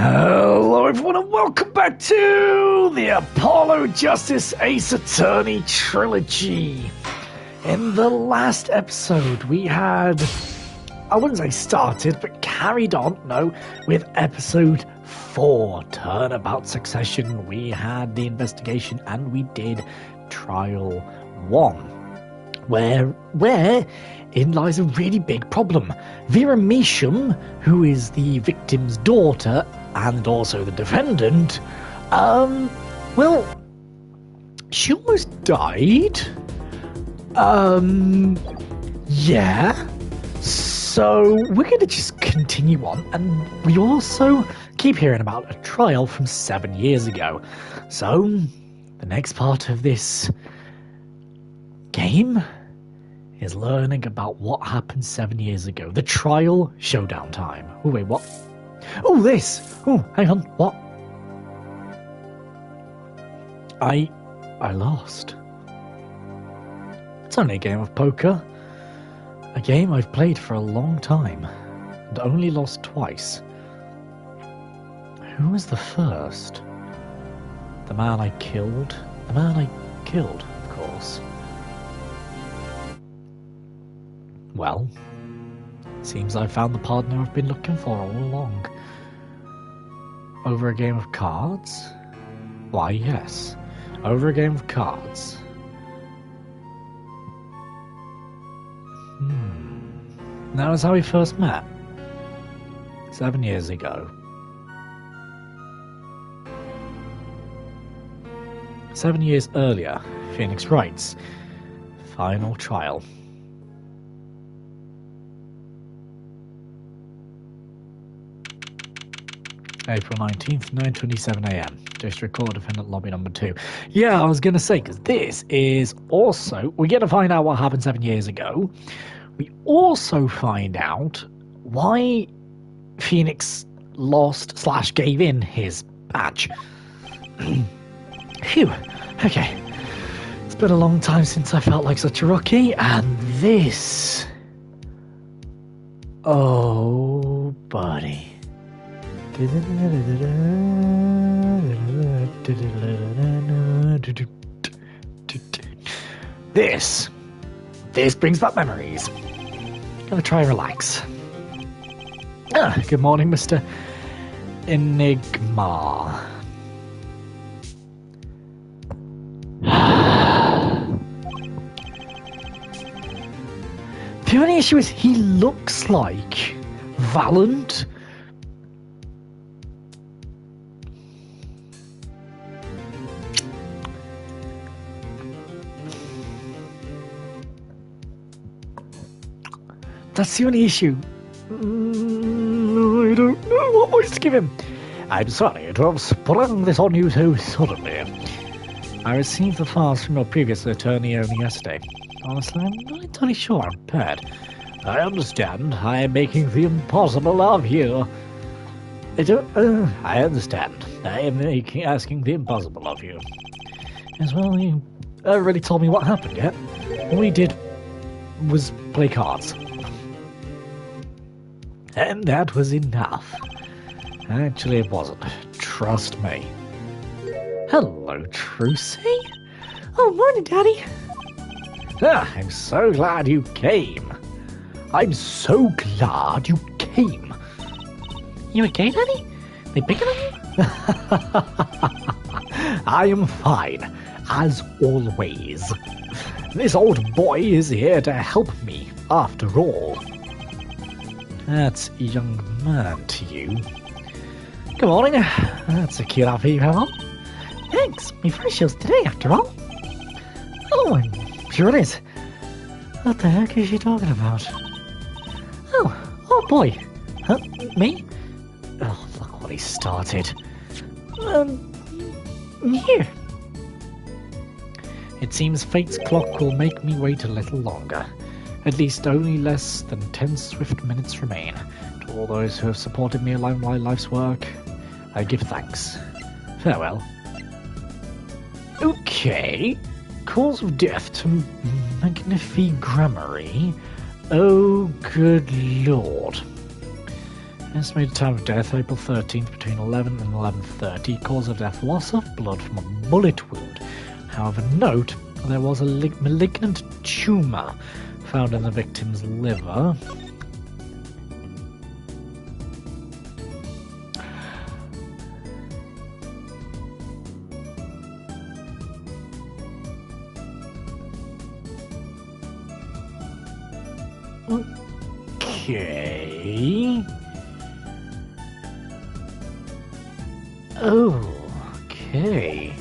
Hello everyone and welcome back to the Apollo Justice Ace Attorney Trilogy. In the last episode we had, I wouldn't say started, but carried on, with episode 4, Turnabout Succession. We had the investigation and we did trial 1, where in lies a really big problem. Vera Measham, who is the victim's daughter and also the defendant, she almost died. Yeah. So we're going to just continue on, and we also keep hearing about a trial from 7 years ago. So the next part of this game is learning about what happened 7 years ago. The trial showdown time. Oh, wait, what? Oh, this! Oh, hang on, what? I lost. It's only a game of poker. A game I've played for a long time, and only lost twice. Who was the first? The man I killed? The man I killed, of course. Well, seems I found the partner I've been looking for all along. Over a game of cards? Why, yes. Over a game of cards. That was how we first met. 7 years ago. 7 years earlier, Phoenix writes, final trial. April 19th, 9:27 AM. District Court, Defendant Lobby number 2. Yeah, I was going to say, because this is also... we get to find out what happened 7 years ago. We also find out why Phoenix lost / gave in his badge. Phew. Okay. It's been a long time since I felt like such a rookie, and this... oh, buddy. This brings back memories. Gonna try and relax. Good morning, Mr. Enigma. The only issue is he looks like Valent. That's the only issue. I don't know what voice to give him. I'm sorry to have sprung this on you so suddenly. I received the files from your previous attorney only yesterday. Honestly, I'm not entirely sure I'm prepared. I understand. I am making the impossible of you. I understand. I am asking the impossible of you. As well, you haven't really told me what happened yet. All we did was play cards. And that was enough. Actually, it wasn't. Trust me. Hello, Trucy. Oh, morning, Daddy. I'm so glad you came. I'm so glad you came. You okay, Daddy? They picking on you? I am fine, as always. This old boy is here to help me, after all. That's a young man to you. Good morning. That's a cute outfit you have on. Thanks. My first show's today, after all. Oh, I'm sure it is. What the heck is she talking about? Oh boy. Huh? Me? Oh, look what he started. Here. It seems fate's clock will make me wait a little longer. At least only less than 10 swift minutes remain. To all those who have supported me along my life's work, I give thanks. Farewell. Okay. Cause of death to Magnifigrammary. Oh, good lord. Estimated time of death, April 13th, between 11 and 11:30. Cause of death, loss of blood from a bullet wound. However, note, there was a malignant tumour found in the victim's liver. Okay. Okay.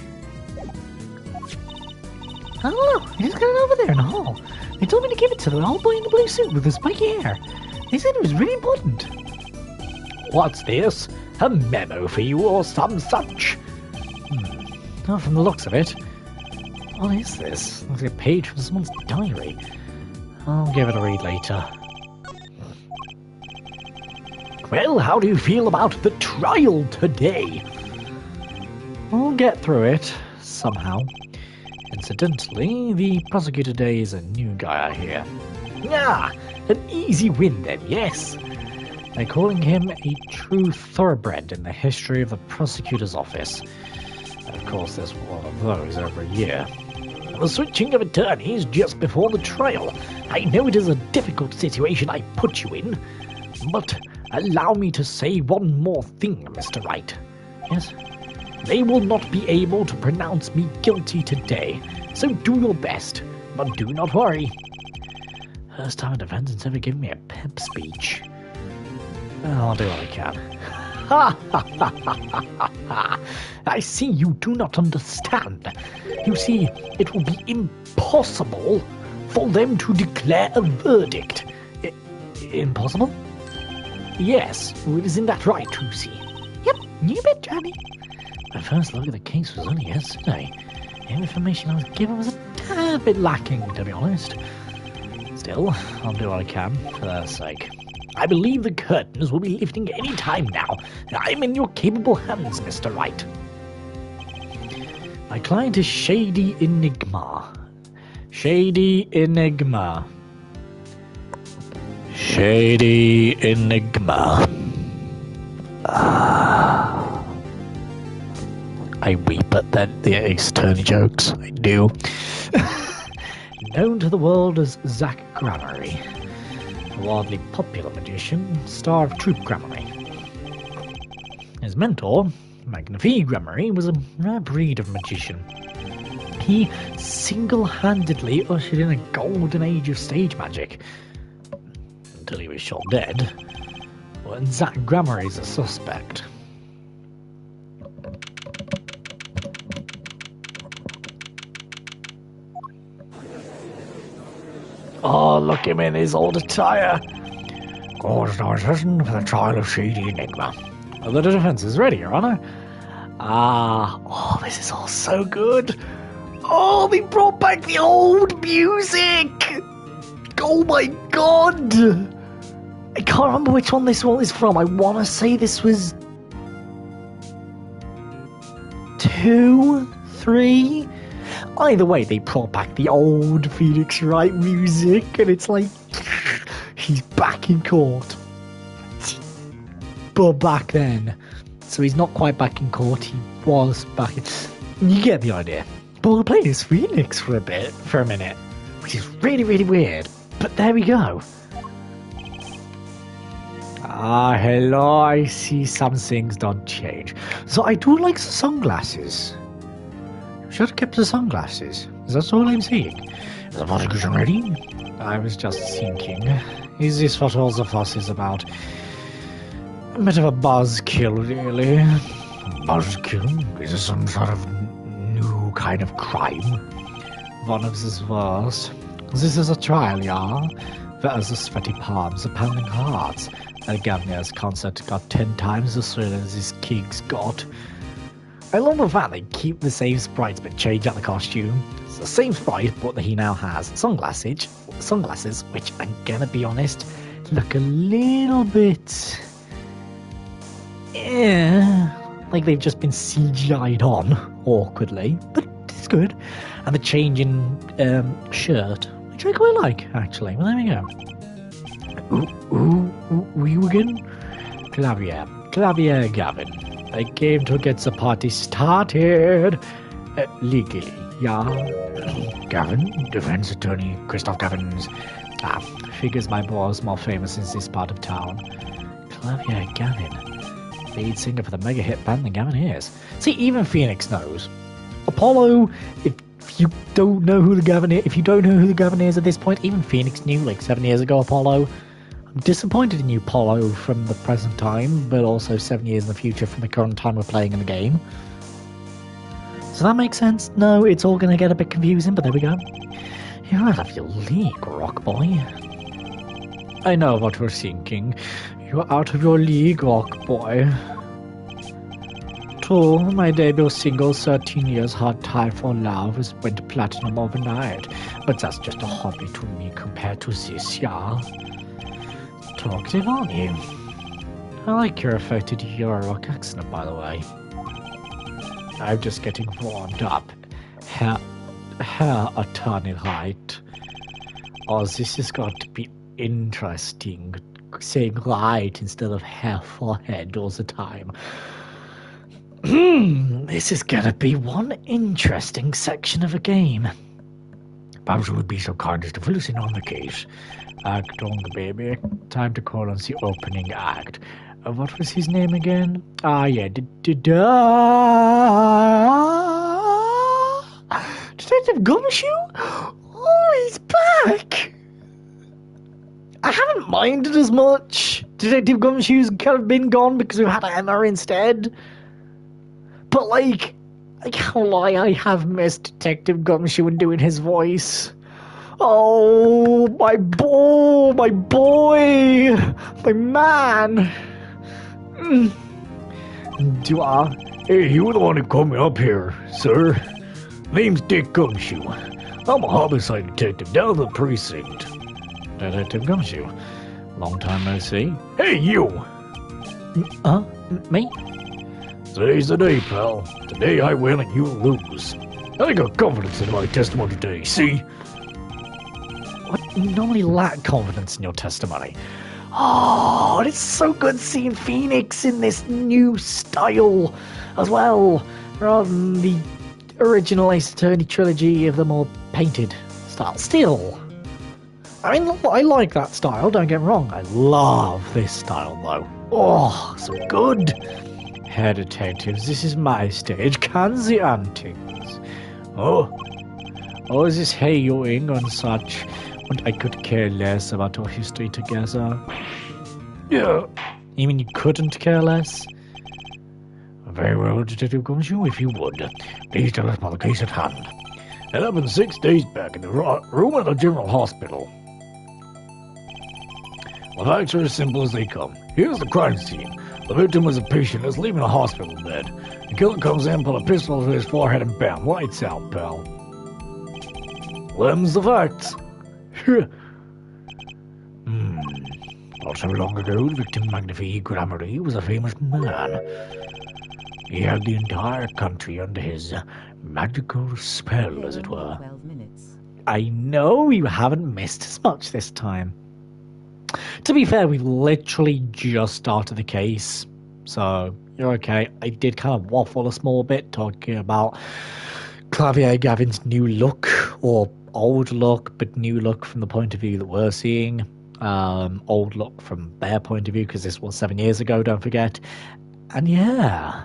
I don't know. I just got it over there in the hall. They told me to give it to the old boy in the blue suit with the spiky hair. They said it was really important. What's this? A memo for you or some such? Not from the looks of it. What is this? Looks like a page from someone's diary. I'll give it a read later. Well, how do you feel about the trial today? We'll get through it, somehow. Incidentally, the prosecutor today is a new guy, I hear. Ah, an easy win then, yes. They're calling him a true thoroughbred in the history of the prosecutor's office. And of course, there's one of those every year. The switching of attorneys just before the trial. I know it is a difficult situation I put you in, but allow me to say one more thing, Mr. Wright. Yes? They will not be able to pronounce me guilty today, so do your best, but do not worry. First time a defendant's ever given me a pep speech. I'll do what I can. Ha ha ha ha ha ha! I see you do not understand. You see, it will be impossible for them to declare a verdict. Impossible? Yes, isn't that right, Lucy? Yep, you bet, Johnny. My first look at the case was only yesterday. The information I was given was a tad bit lacking, to be honest. Still, I'll do what I can for their sake. I believe the curtains will be lifting any time now. I'm in your capable hands, Mr. Wright. My client is Shady Enigma. Shady Enigma. Shady Enigma. I weep at the attorney jokes. I do. Known to the world as Zach Gramarye. A wildly popular magician, star of Troop Gramarye. His mentor, Magnifique Gramarye, was a rare breed of magician. He single-handedly ushered in a golden age of stage magic. Until he was shot dead. When Zach Gramarye is a suspect. Oh, look him in his old attire. Court session for the trial of Shady Enigma. The defense is ready, Your Honor. Oh, this is all so good. Oh, they brought back the old music. Oh my god. I can't remember which one this one is from. I want to say this was 2, 3. Either way, they brought back the old Phoenix Wright music, and it's like, he's back in court. But back then. So he's not quite back in court, he was back in... You get the idea. But we'll play as Phoenix for a minute, which is really, really weird. But there we go. Hello, I see some things don't change. So I do like the sunglasses. Should have kept the sunglasses. Is that all I'm seeing? Is the prosecution ready? I was just thinking. Is this what all the fuss is about? A bit of a buzzkill, really. Buzzkill? Is this some sort of new kind of crime? One of the worst. This is a trial, yeah? There's the sweaty palms, the pounding hearts. The Governor's concert got 10 times the thrill as his gigs got. I love the fact they keep the same sprites but change out the costume. It's the same sprite but he now has sunglasses, which I'm gonna be honest, look a little bit... like they've just been CGI'd on, awkwardly, but it's good. And the change in shirt, which I quite like, actually. Well, there we go. Ooh, you again? Clavier Gavin. I came to get the party started. Legally, yeah. Gavin, defense attorney, Christoph Gavins. Figures my boss more famous in this part of town. Clavier Gavin. Lead singer for the mega hit band that Gavin is. See, even Phoenix knows. Apollo, if you don't know who the Gavin is, if you don't know who the Gavin is at this point, even Phoenix knew like 7 years ago, Apollo. I'm disappointed in you, Apollo, from the present time, but also 7 years in the future from the current time we're playing in the game. Does that make sense? No, it's all going to get a bit confusing, but there we go. You're out of your league, rock boy. I know what you're thinking. You're out of your league, rock boy. True, my debut single, 13 Years Hard Time for Love, went platinum overnight, but that's just a hobby to me compared to this, yeah? Talkative, aren't you? I like your affected Euro accent, by the way. I'm just getting warmed up. Hair are turning right. Oh, this has got to be interesting. Saying right instead of hair forehead all the time. This is gonna be one interesting section of a game. Perhaps you would be so kind as to fill us in on the case. Act on, baby. Time to call on the opening act. What was his name again? Yeah. Detective Gumshoe? Oh, he's back! I haven't minded as much. Detective Gumshoe's kind of been gone because we've had Emma instead. But, like, I can't lie, I have missed Detective Gumshoe and doing his voice. Oh, my boy, my man. Hey, you were the one who called me up here, sir. Name's Dick Gumshoe. I'm a homicide detective down at the precinct. Detective Gumshoe. Long time no see. Hey, you! Me? Today's the day, pal. Today I win and you lose. I got confidence in my testimony today, see? What? You normally lack confidence in your testimony. Oh, it's so good seeing Phoenix in this new style as well, rather than the original Ace Attorney trilogy of the more painted style. Still, I mean, I like that style, don't get me wrong. I love this style, though. Oh, so good. Hair detectives, this is my stage. Can the antics? Oh, is this hayoing on such? And I could care less about our history together. Yeah. You mean you couldn't care less? Very well, Detective Gumshoe, if you would. Please tell us about the case at hand. It happened 6 days back in the room at the General Hospital. The facts are as simple as they come. Here's the crime scene. The victim was a patient that's leaving a hospital bed. The killer comes in, pull a pistol to his forehead, and bam, lights out, pal. Them's the facts. Not so long ago, the victim Magnifique Gramarye was a famous man. He had the entire country under his magical spell, as it were. 12 minutes. I know you haven't missed as much this time. To be fair, we've literally just started the case, so you're okay. I did kind of waffle a small bit talking about Clavier Gavin's new look, or old look, but new look from the point of view that we're seeing. Old look from their point of view, because this was 7 years ago, don't forget. And yeah,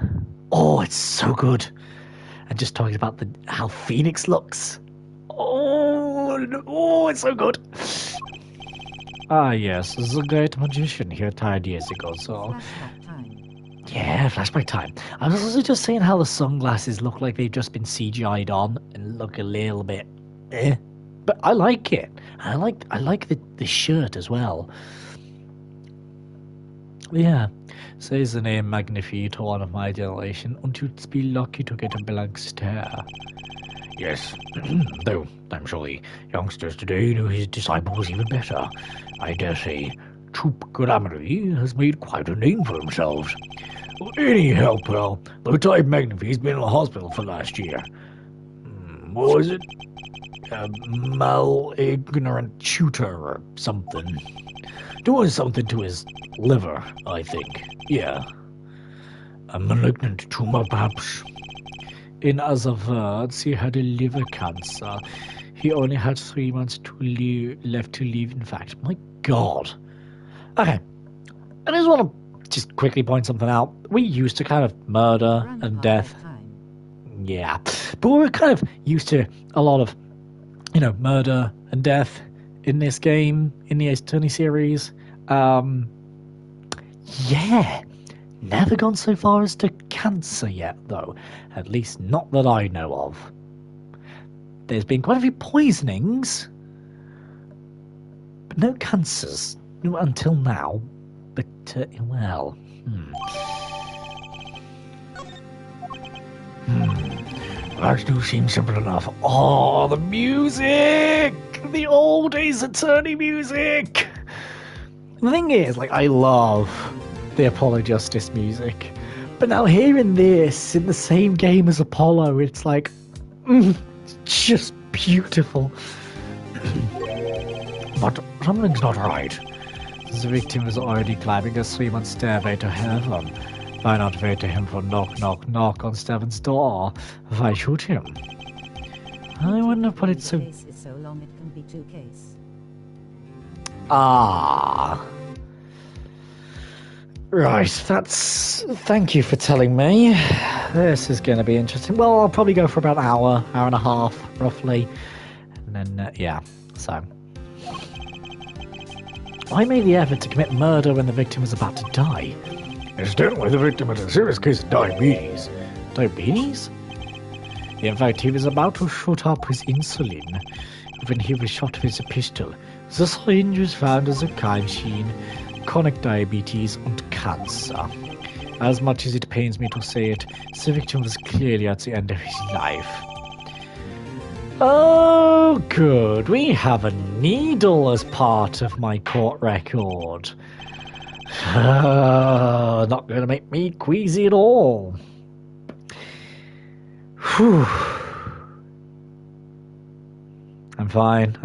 oh, it's so good. And just talking about how Phoenix looks. Oh, it's so good. Ah, yes, the great magician here died years ago, so... Flashback time. Yeah, flashback time. I was also just saying how the sunglasses look like they've just been CGI'd on and look a little bit... But I like it. I like the shirt as well. Yeah, says the name Magnifique to one of my generation, and you'd be lucky to get a blank stare. Yes, though I'm sure the youngsters today know his disciples even better. I dare say Troop Gramarye has made quite a name for himself. Anyhow, pal, the retired Magnifique's been in the hospital for last year. What was it? mal-ignorant tutor or something. Doing something to his liver, I think. Yeah. A malignant tumor, perhaps. In other words, he had a liver cancer. He only had 3 months left to live, in fact. My God. Okay. I just want to quickly point something out. We used to kind of murder and death. Yeah. But we were kind of used to a lot of, murder and death in this game, in the Ace Attorney series. Yeah. Never gone so far as to cancer yet, though. At least not that I know of. There's been quite a few poisonings, but no cancers until now. But, well... That do seem simple enough. Oh, the music! The old Ace Attorney music! The thing is, I love the Apollo Justice music. But now hearing this in the same game as Apollo, it's like... it's just beautiful. But something's not right. The victim is already climbing a 3-month stairway to heaven. Why not wait to him for knock, knock, knock on Steven's door? Why shoot him? I wouldn't have put it so... Case is so long it can be 2 case. Ah. Right, thank you for telling me. This is going to be interesting. Well, I'll probably go for about an hour and a half, roughly. And then, yeah, so... I made the effort to commit murder when the victim was about to die. Incidentally, the victim had a serious case of diabetes. Diabetes? In fact, he was about to shoot up his insulin when he was shot with a pistol. The syringe was found as a crime scene. Chronic diabetes and cancer. As much as it pains me to say it, the victim was clearly at the end of his life. Oh, good. We have a needle as part of my court record. Not going to make me queasy at all. Whew. I'm fine.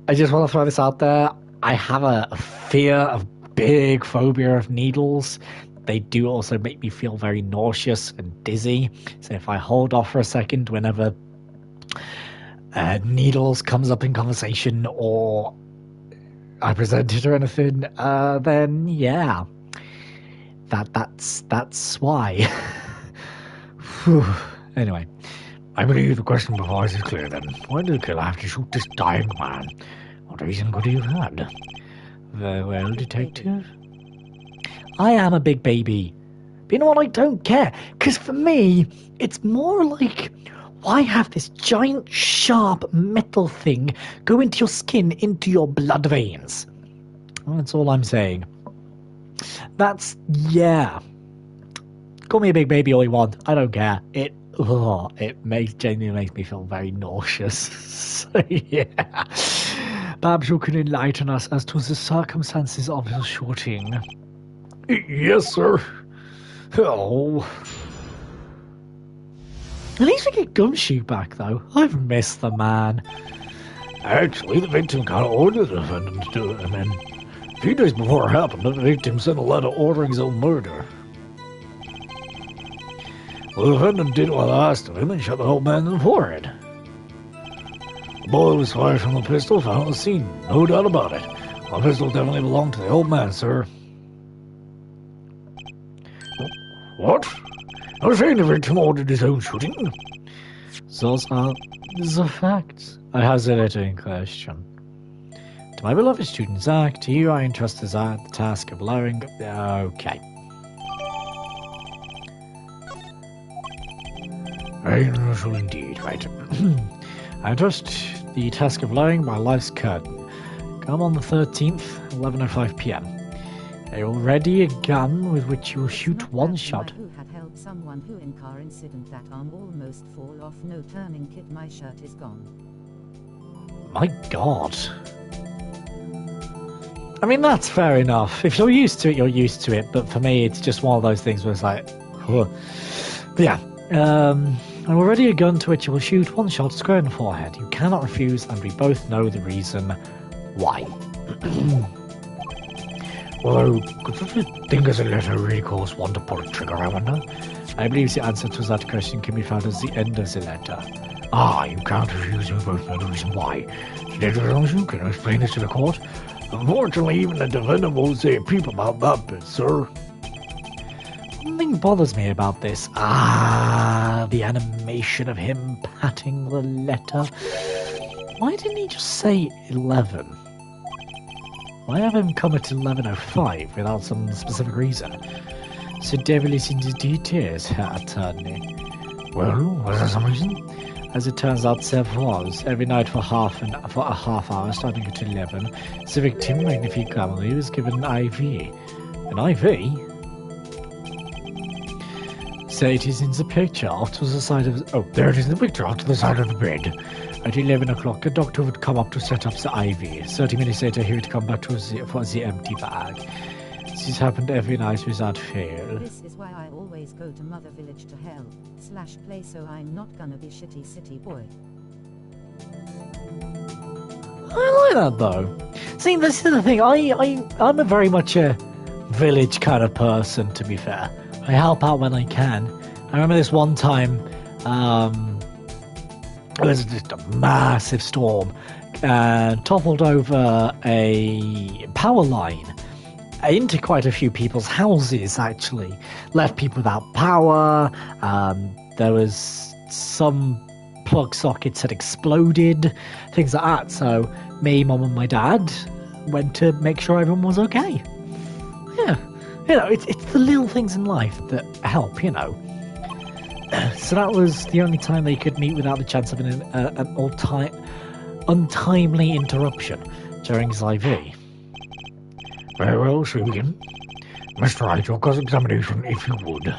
I just want to throw this out there. I have a big phobia of needles. They do also make me feel very nauseous and dizzy. So if I hold off for a second whenever needles comes up in conversation or I present it or anything, then yeah, that's why. Anyway, I believe the question before us is clear then. Why did the killer have to shoot this dying man? What reason could he have had? Very well, detective. I am a big baby. But you know what? I don't care. Because for me, it's more like, why have this giant, sharp metal thing go into your skin, into your blood veins? That's all I'm saying. Yeah. Call me a big baby all you want. I don't care. It genuinely makes me feel very nauseous. So, yeah. Perhaps you can enlighten us as to the circumstances of the shooting. Yes, sir. Oh. At least we get Gumshoe back, though. I've missed the man. Actually, the victim kind of ordered the defendant to do it, and then a few days before it happened, the victim sent a letter ordering his own murder. Well, the defendant did what I asked of him and shot the old man in the forehead. The bullet was fired from the pistol found on the scene, no doubt about it. The pistol definitely belonged to the old man, sir. What? I was saying the victim ordered his own shooting. Those are the facts. I hazarded a question. To my beloved student Zach, to you I entrust the task of lowering... Okay. Very unusual indeed, right? I entrust the task of lowering my life's curtain. Come on the 13th, 11:05 p.m. Are you ready a gun with which you will shoot one shot? Who had helped someone who in car incident that arm almost fall off, no turning kit, my shirt is gone. My God. I mean, that's fair enough. If you're used to it, you're used to it. But for me, it's just one of those things where it's like, huh. But yeah. And we're ready a gun to which you will shoot one shot square in the forehead. You cannot refuse, and we both know the reason why. Although, could such a thing as a letter really cause one to pull a trigger, I wonder? I believe the answer to that question can be found at the end of the letter. Ah, you can't refuse, and we both know the reason why. State as long as you can explain this to the court. Unfortunately, even the defendant won't say a peep about that bit, sir. Something bothers me about this. The animation of him patting the letter. Why didn't he just say 11? Why have him come at 11:05 without some specific reason? So devilish in the details, Herr Attorney. Well, was there some reason? As it turns out, there was. Every night for a half hour, starting at 11, the victim, Magnifique Gamery, was given an IV. An IV? So it is in the picture, off to the side of the... Oh, there it is in the picture, off to the side of the bed. At 11 o'clock, a doctor would come up to set up the IV. 30 minutes later, he would come back for the empty bag. This happened every night without fail. This is why I always go to Mother Village to hell / play, so I'm not gonna be shitty city boy. I like that though. See, this is the thing. I'm a very much a village kind of person, to be fair. I help out when I can. I remember this one time, it was just a massive storm and toppled over a power line into quite a few people's houses, actually. Left people without power. There was some plug sockets had exploded, things like that. So me, mum and my dad went to make sure everyone was okay. Yeah. You know, it's the little things in life that help, you know. So that was the only time they could meet without the chance of an untimely interruption during his IV. Very well, shall we begin? Mr. Wright, your cross-examination, if you would.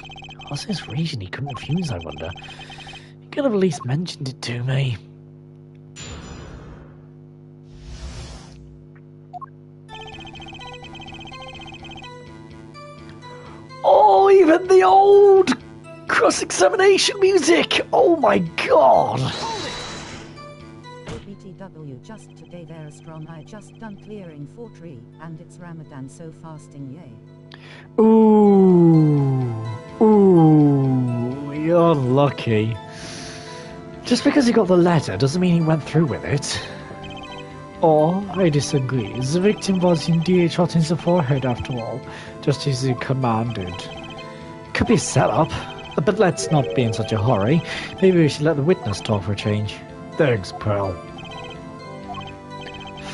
What's his reason he couldn't refuse, I wonder? He could have at least mentioned it to me. Oh, even the old cross-examination music! Oh my god! OBTW, just today they're strong. I just done clearing 4 tree, and it's Ramadan, so fasting, yay. Ooh, you're lucky. Just because he got the letter doesn't mean he went through with it. Or, I disagree. The victim was indeed shot in the forehead after all, just as he commanded. Could be a setup, but let's not be in such a hurry. Maybe we should let the witness talk for a change. Thanks, pal.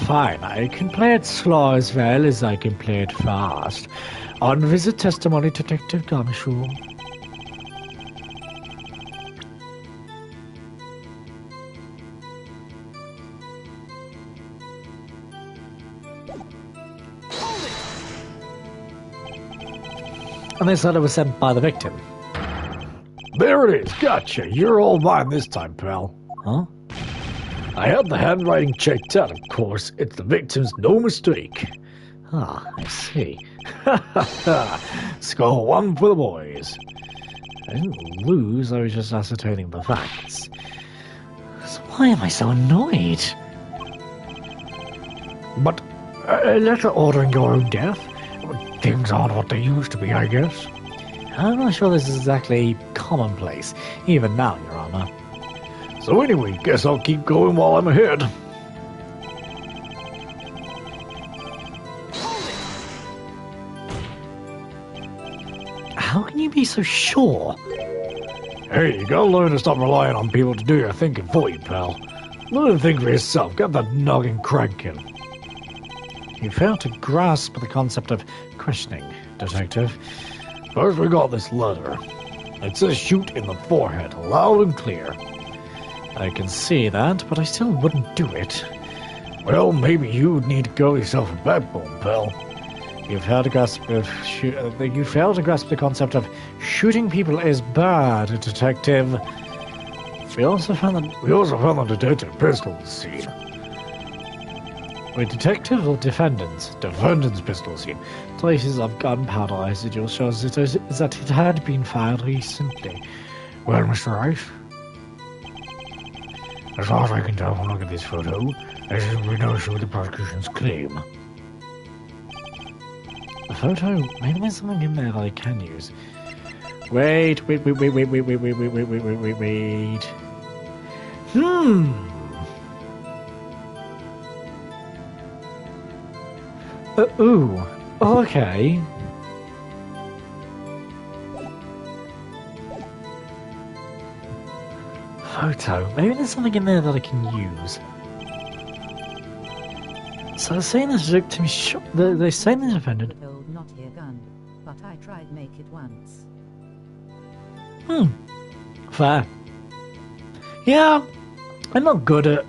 Fine, I can play it slow as well as I can play it fast. On visit testimony, Detective Gumshoe. And this letter was sent by the victim. There it is, gotcha. You're all mine this time, pal. Huh? I had the handwriting checked out, of course. It's the victim's, no mistake. Ah, I see. Score 1 for the boys. I didn't lose, I was just ascertaining the facts. So why am I so annoyed? But a letter ordering your own death? Things aren't what they used to be, I guess. I'm not sure this is exactly commonplace, even now, Your Honor. So anyway, guess I'll keep going while I'm ahead. How can you be so sure? Hey, you gotta learn to stop relying on people to do your thinking for you, pal. Learn to think for yourself, get that noggin cranking. You fail to grasp the concept of questioning, Detective. First we got this letter. It says shoot in the forehead, loud and clear. I can see that, but I still wouldn't do it. Well, maybe you'd need to grow yourself a backbone, pal. You fail to grasp the concept of shooting people is bad, Detective. We also found the detective pistol at the scene. Wait, detective or defendant? Defendant's pistol scene. Traces of gunpowder residue shows that it had been fired recently. Well, Mr. Rice, As far as I can tell from looking at this photo, there seems to be no issue with the prosecution's claim. The photo? Maybe there's something in there that I can use. Wait. Ooh. Okay. Photo. Maybe there's something in there that I can use. So they're saying this victim shot. They're saying the defendant. Old not here gun, but I tried make it once. Fair. Yeah, I'm not good at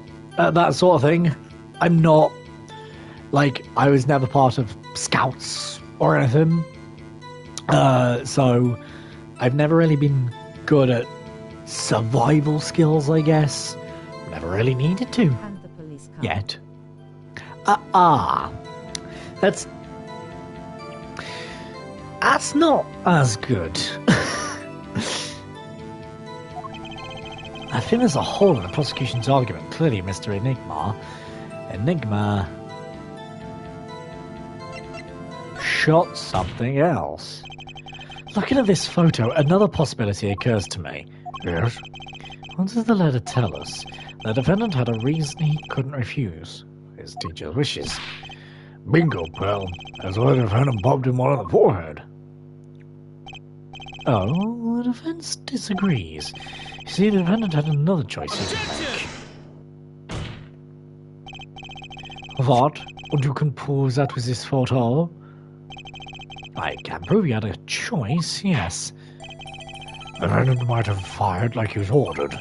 that sort of thing. I'm not, like, I was never part of scouts or anything. So I've never really been good at survival skills, I guess. Never really needed to. And the police car. Yet. That's not as good. I think there's a hole in the prosecution's argument. Clearly, Mr. Enigma shot something else. Looking at this photo, another possibility occurs to me. Yes? What does the letter tell us? The defendant had a reason he couldn't refuse. His teacher's wishes. Bingo, pal. That's why the defendant popped him one on the forehead. Oh, the defense disagrees. You see, the defendant had another choice he could make. What? And you can prove that with this photo? I can prove you had a choice, yes. The defendant might have fired like he was ordered,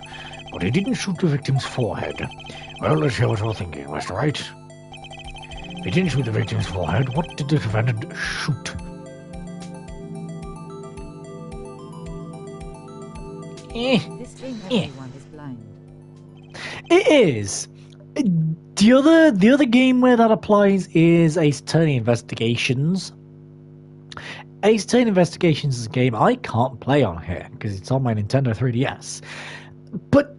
but he didn't shoot the victim's forehead. Well, let's hear what you're thinking, Mr. Wright. He didn't shoot the victim's forehead. What did the defendant shoot? This thing everyone is blind. It is. The other game where that applies is Ace Attorney Investigations. Ace Attorney Investigations is a game I can't play on here because it's on my Nintendo 3DS. But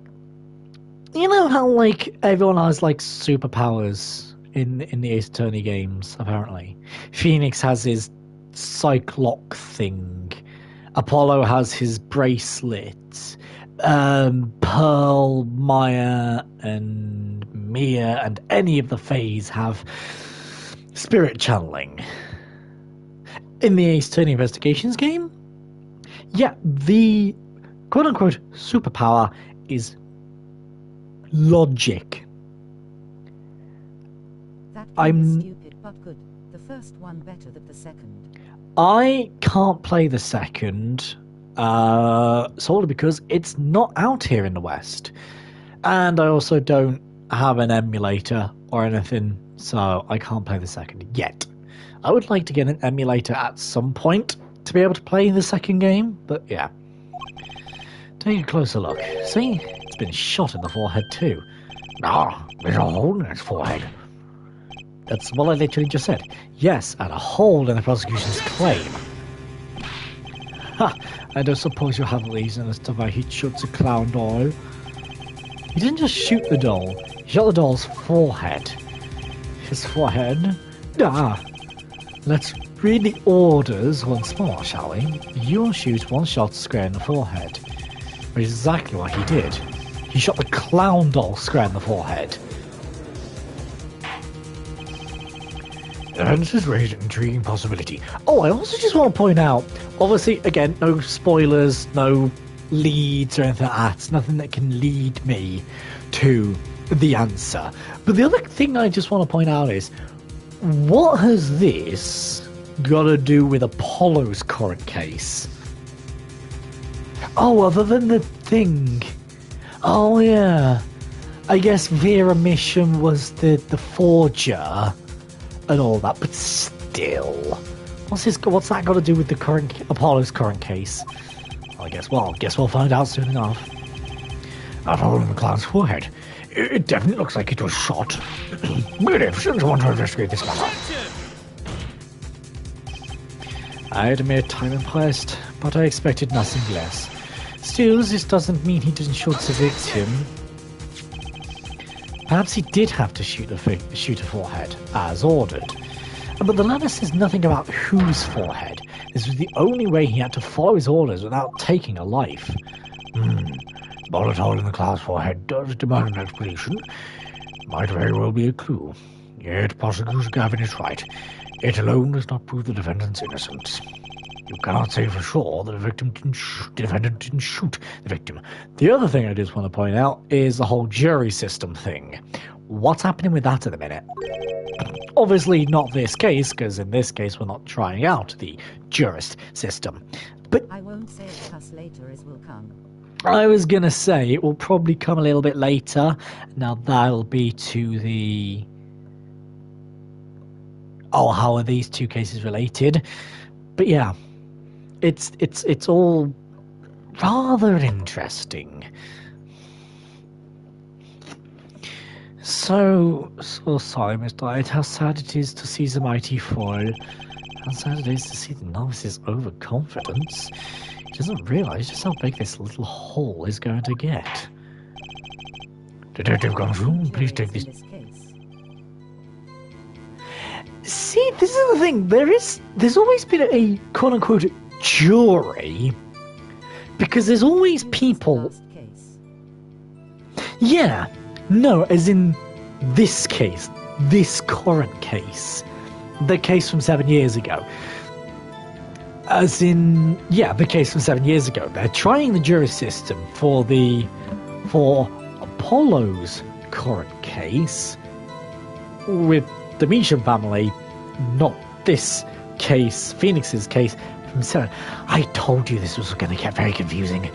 you know how like everyone has like superpowers in the Ace Attorney games, apparently. Phoenix has his Cyclock thing. Apollo has his bracelet. Pearl, Maya, and Mia, and any of the Fays have spirit channeling. In the Ace Attorney Investigations game, yeah, the quote-unquote superpower is logic. That I'm game is stupid but good. The first one better than the second. I can't play the second, solely because it's not out here in the West. And I also don't have an emulator or anything, so I can't play the second yet. I would like to get an emulator at some point to be able to play the second game, but yeah. Take a closer look. See? It's been shot in the forehead too. Ah, there's a hole in his forehead. That's what I literally just said. Yes, and a hole in the prosecution's claim. Ha! I don't suppose you have a reason as to why he shoots a clown doll. He didn't just shoot the doll. He shot the doll's forehead. His forehead? Ah! Let's read the orders once more, shall we? You'll shoot one shot square in the forehead. Which is exactly what he did. He shot the clown doll square in the forehead. This has raised an intriguing possibility. Oh, I also just want to point out, obviously, again, no spoilers, no leads or anything like that. It's nothing that can lead me to the answer. But the other thing I just want to point out is, what has this got to do with Apollo's current case? Oh, other than the thing. Oh, yeah. I guess Vera Mission was the forger and all that, but still. What's that got to do with the Apollo's current case? I guess we'll find out soon enough. That hole in the clown's forehead. It definitely looks like it was shot. Really, shouldn't want to investigate this matter. I admit I'm impressed, but I expected nothing less. Still, this doesn't mean he didn't shoot the victim. Perhaps he did have to shoot a forehead, as ordered. But the letter says nothing about whose forehead. This was the only way he had to follow his orders without taking a life. Bullet hole in the class forehead does demand an explanation. Might very well be a clue. Yet Prosecutor Gavin is right. It alone does not prove the defendant's innocence. You cannot say for sure that the defendant didn't shoot the victim. The other thing I just want to point out is the whole jury system thing. What's happening with that at the minute? Obviously not this case, because in this case we're not trying out the jurist system. But I won't say it because later as will come. I was going to say it will probably come a little bit later. Now that'll be to the... Oh, how are these two cases related? But yeah, it's all rather interesting. So sorry, Mr. Knight, how sad it is to see the mighty fall. How sad it is to see the novice's overconfidence. He doesn't realise just how big this little hole is going to get. Detective Gonzoon, please take this. See, this is the thing. There's always been a quote-unquote jury, because there's always people... Yeah, no, as in this case, this current case, the case from 7 years ago. As in, yeah, the case from 7 years ago. They're trying the jury system for Apollo's current case with the Meacham family, not this case, Phoenix's case from 7. I told you this was going to get very confusing.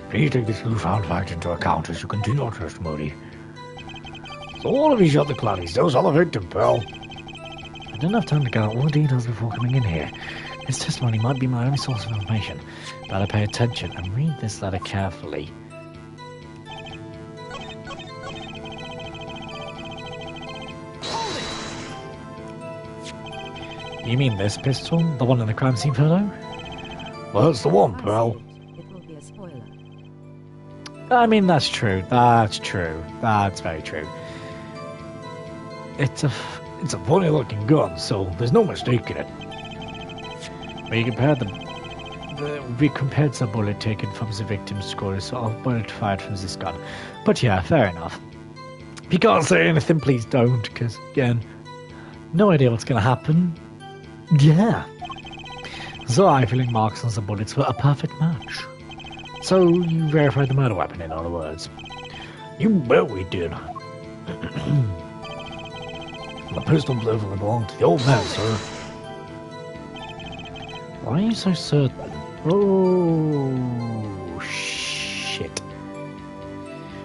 Please take this newfound fact into account as you continue your testimony. So all of you shot the Clannies. Those are the victim, pal. I didn't have time to gather all the details before coming in here. This testimony might be my only source of information. Better pay attention and read this letter carefully. You mean this pistol? The one in the crime scene photo? Well, that's the one, pal. It will be a spoiler. I mean, that's true. That's true. That's very true. It's a funny-looking gun, so there's no mistaking it. We compared the bullet taken from the victim's skull to a bullet fired from this gun. But yeah, fair enough. If you can't say anything, please don't, because, again, no idea what's going to happen. Yeah. The eye-filling marks on the bullets were a perfect match. So, you verified the murder weapon, in other words. You bet we did. The pistol definitely belonged to the old man, sir. Why are you so certain? Oh, shit.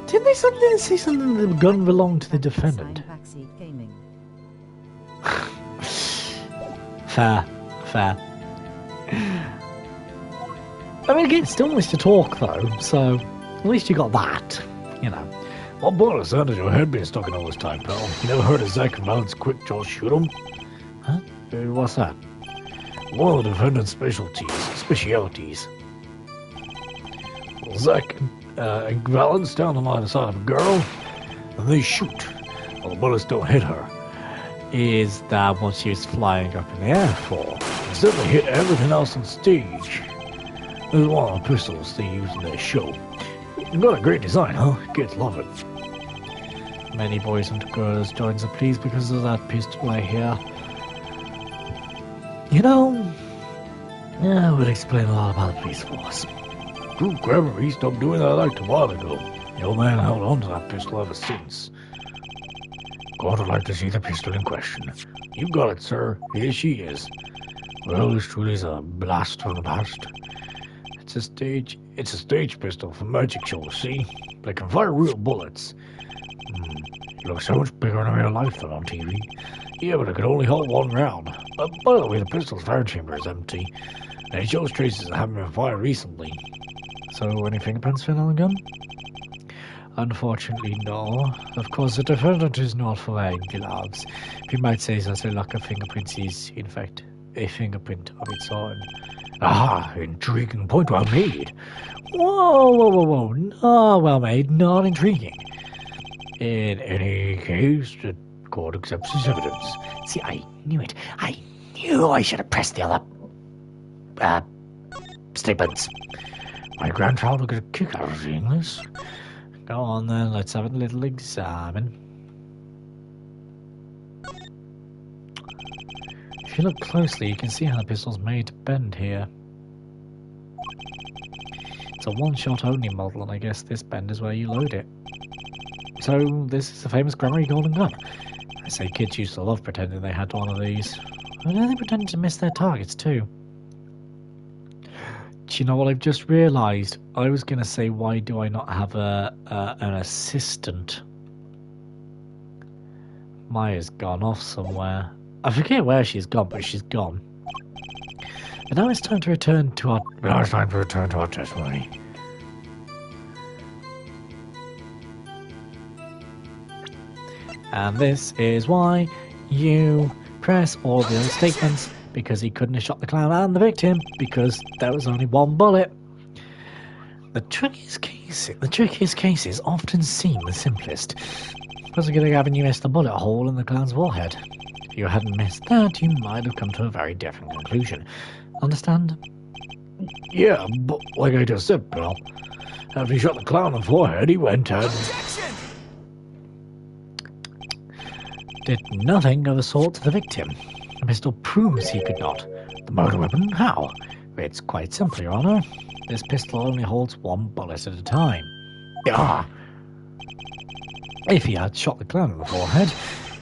Didn't they say something that the gun belonged to the defendant? Fair. I mean, again, still nice to talk, though, so at least you got that, you know. What bullet sound has your head been stuck in all this time, pal? You never heard of Zack and Valance quick jaw shoot 'em? Huh? What's that? One of the defendant's specialities. Well, Zack and Valance stand on either side of a girl, and they shoot. Well, the bullets don't hit her. Is that what she was flying up in the air for? Instead, they hit everything else on stage. This is one of the pistols they use in their show. You've got a great design, huh? Kids love it. Many boys and girls join the police because of that pistol I hear. You know, I would explain a lot about the police force. True grammar, he stopped doing that act a while ago. The old man held on to that pistol ever since. God would like to see the pistol in question. You got it, sir. Here she is. Well, this truly is a blast from the past. It's a stage pistol for magic shows, see? They can fire real bullets. It looks so much bigger in real life than on TV. Yeah, but it could only hold one round. By the way, the pistol's fire chamber is empty. And it shows traces that haven't been fired recently. So, any fingerprints found on the gun? Unfortunately, no. Of course, the defendant is not wearing gloves. We might say that the lack of fingerprints is, in fact, a fingerprint of its own. Ah, intriguing point well made. Whoa. No, well made, not intriguing. In any case, the court accepts this evidence. See, I knew it. I knew I should have pressed the other, statements. My grandfather got a kick out of seeing this. Go on then, let's have a little examine. If you look closely, you can see how the pistol's made to bend here. It's a one-shot only model, and I guess this bend is where you load it. So, this is the famous Granary Golden Gun. I say kids used to love pretending they had one of these. I know they pretended to miss their targets too. Do you know what I've just realised? I was going to say, why do I not have an assistant? Maya's gone off somewhere. I forget where she's gone, but she's gone. And now it's time to return to our... Now it's time to return to our testimony. And this is why you press all the other statements, because he couldn't have shot the clown and the victim, because there was only one bullet. The trickiest cases often seem the simplest. Possibly having you missed the bullet hole in the clown's forehead. If you hadn't missed that, you might have come to a very different conclusion. Understand? Yeah, but like I just said, pal, after he shot the clown in the forehead, he went and... did nothing of the sort to the victim. The pistol proves he could not. The murder weapon? How? It's quite simple, Your Honour. This pistol only holds one bullet at a time. Ah! If he had shot the clown in the forehead,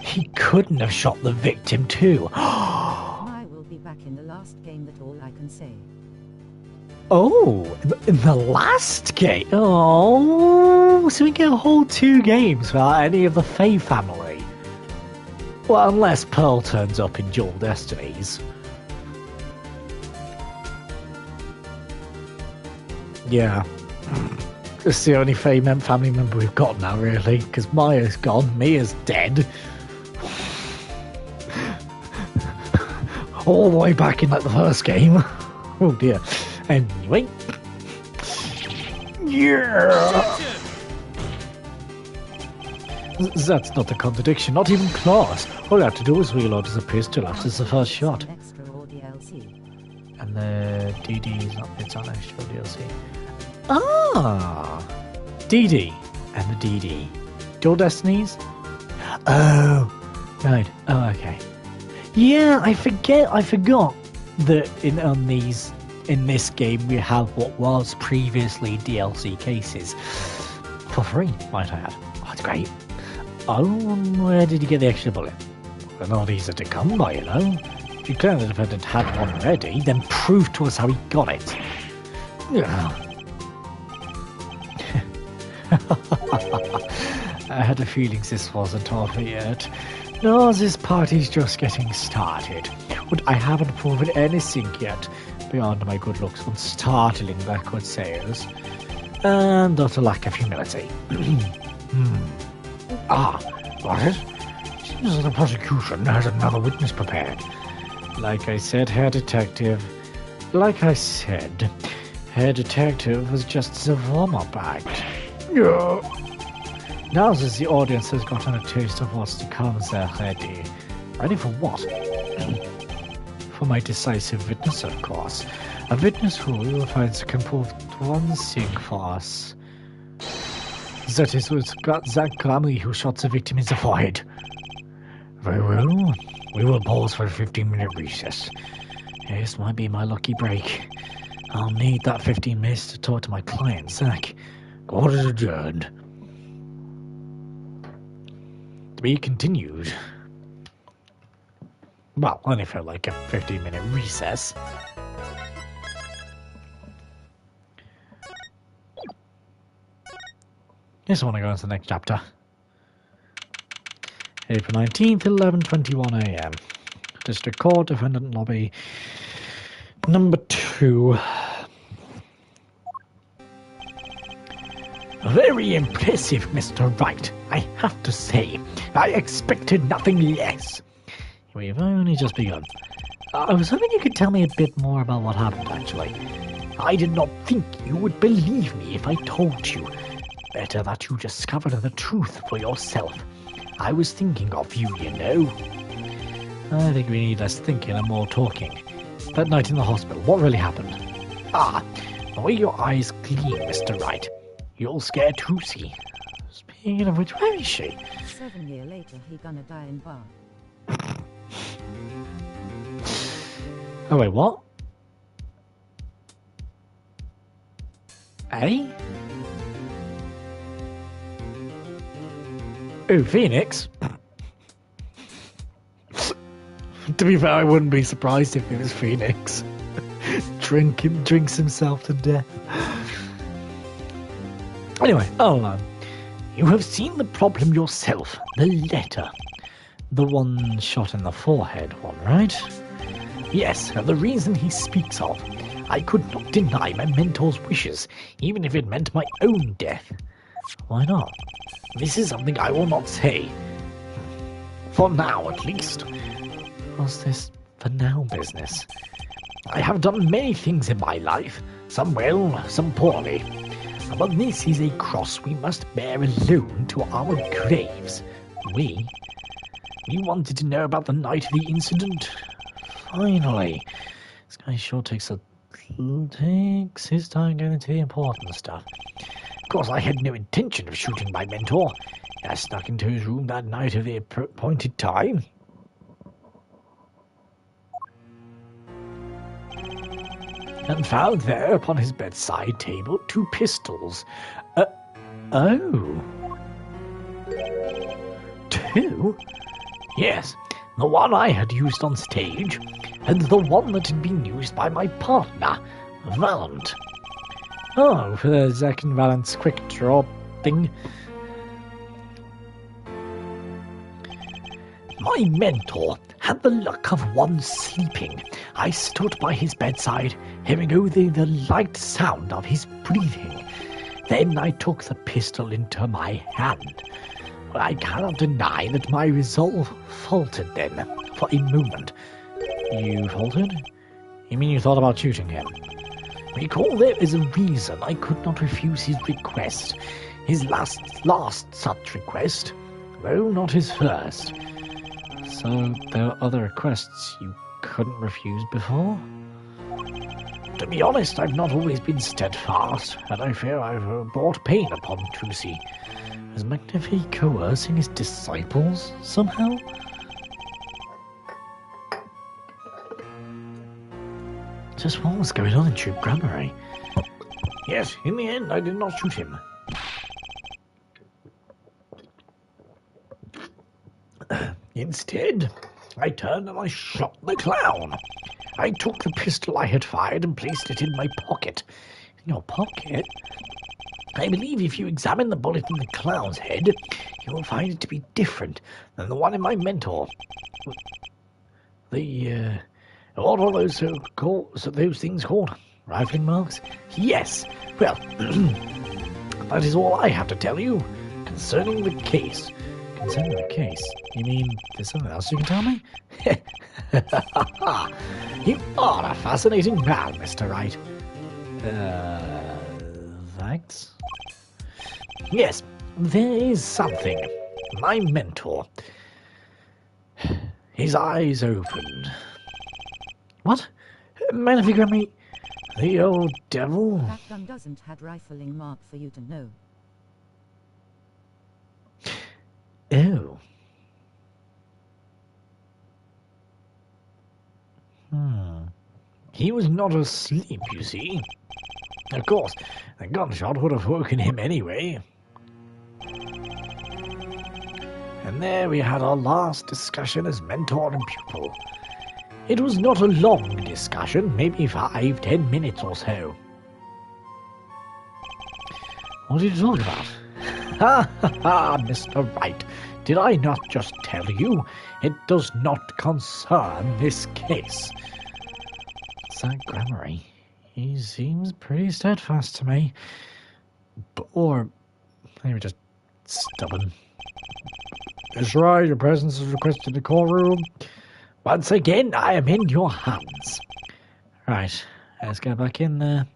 he couldn't have shot the victim too. I will be back in the last game, that's all I can say. Oh, in the last game? Oh, so we get a whole 2 games without any of the Faye family. Well, unless Pearl turns up in Dual Destinies. Yeah. It's the only Faye family member we've got now, really, because Maya's gone, Mia's dead. All the way back in, like, the first game. Oh, dear. Anyway. Yeah! That's not a contradiction, not even close. All you have to do is reload as a pistol after the first shot. Extra or DLC. And the DD is not, it's on extra DLC. Ah! DD and the DD. Dual Destinies? Oh, right. Oh, okay. Yeah, I forgot that in this game we have what was previously DLC cases. For free, might I add. Oh, that's great. Oh, where did you get the extra bullet? They're not easy to come by, you know. If you claim the defendant had one ready, then prove to us how he got it. I had a feeling this wasn't over yet. No, this party's just getting started. But I haven't proven anything yet, beyond my good looks and startling backward sales. And utter lack of humility. Ah, what? Seems that the prosecution has another witness prepared. Like I said, Herr Detective was just the warm-up act. Yeah. Now that the audience has gotten a taste of what's to come, they're ready. Ready for what? For my decisive witness, of course. A witness who we will find can prove one thing for us. That is, it's got Zach Glamley who shot the victim in the forehead. Very well. We will pause for a 15-minute recess. This might be my lucky break. I'll need that 15 minutes to talk to my client, Zach. Court is adjourned. To be continued. Well, only for like a 15-minute recess. Just want to go into the next chapter. April 19th, 11:21 AM. District Court, Defendant Lobby, number 2. Very impressive, Mr. Wright. I have to say, I expected nothing less. We've only just begun. I was hoping you could tell me a bit more about what happened, actually. I did not think you would believe me if I told you. Better that you discovered the truth for yourself. I was thinking of you, you know. I think we need less thinking and more talking. That night in the hospital, what really happened? Ah, the way your eyes gleam, Mr. Wright. You'll scare Lucy. Speaking of which, where is she? 7 years later, he gonna die in bar. Oh, wait, what? Eh? Oh, Phoenix? To be fair, I wouldn't be surprised if it was Phoenix. Drinks himself to death. Anyway, you have seen the problem yourself. The letter. The one shot in the forehead one, right? Yes, and the reason he speaks of. I could not deny my mentor's wishes, even if it meant my own death. Why not? This is something I will not say. For now, at least. What's this for now business? I have done many things in my life, some well, some poorly. But this is a cross we must bear alone to our graves. We wanted to know about the night of the incident. Finally. This guy sure takes his time going into the important stuff. Of course, I had no intention of shooting my mentor. I snuck into his room that night of the appointed time. And found there upon his bedside table 2 pistols. Oh. 2? Yes, the one I had used on stage, and the one that had been used by my partner, Valant. Oh, for the second Valant's quick draw thing. My mentor had the luck of one sleeping. I stood by his bedside, hearing only the light sound of his breathing. Then I took the pistol into my hand. I cannot deny that my resolve faltered then, for a moment. You faltered? You mean you thought about shooting him? Recall there is a reason I could not refuse his request. His last such request, though not his first. So there were other requests you couldn't refuse before? To be honest, I've not always been steadfast, and I fear I've brought pain upon Lucy. Is McNiffy coercing his disciples somehow? Just what was going on in Troop Grammary? Yes, in the end I did not shoot him. Instead, I turned and I shot the clown. I took the pistol I had fired and placed it in my pocket. In your pocket? I believe if you examine the bullet in the clown's head, you will find it to be different than the one in my mentor. What are those those things called? Rifling marks? Yes. Well, that is all I have to tell you concerning the case. Concerning the case? You mean there's something else you can tell me? You are a fascinating man, Mr. Wright. Thanks? Yes, there is something. My mentor. His eyes opened. What? McNiffy Grammary? The old devil? That gun doesn't have rifling mark for you to know. Oh. He was not asleep, you see. Of course, the gunshot would have woken him anyway. And there we had our last discussion as mentor and pupil. It was not a long discussion, maybe 5-10 minutes or so. What did you talk about? Ha ha ha, Mr. Wright. Did I not just tell you? It does not concern this case. That Grammary, he seems pretty steadfast to me. Or maybe just stubborn. That's right, your presence is requested in the courtroom. Once again, I am in your hands. Right, let's go back in there.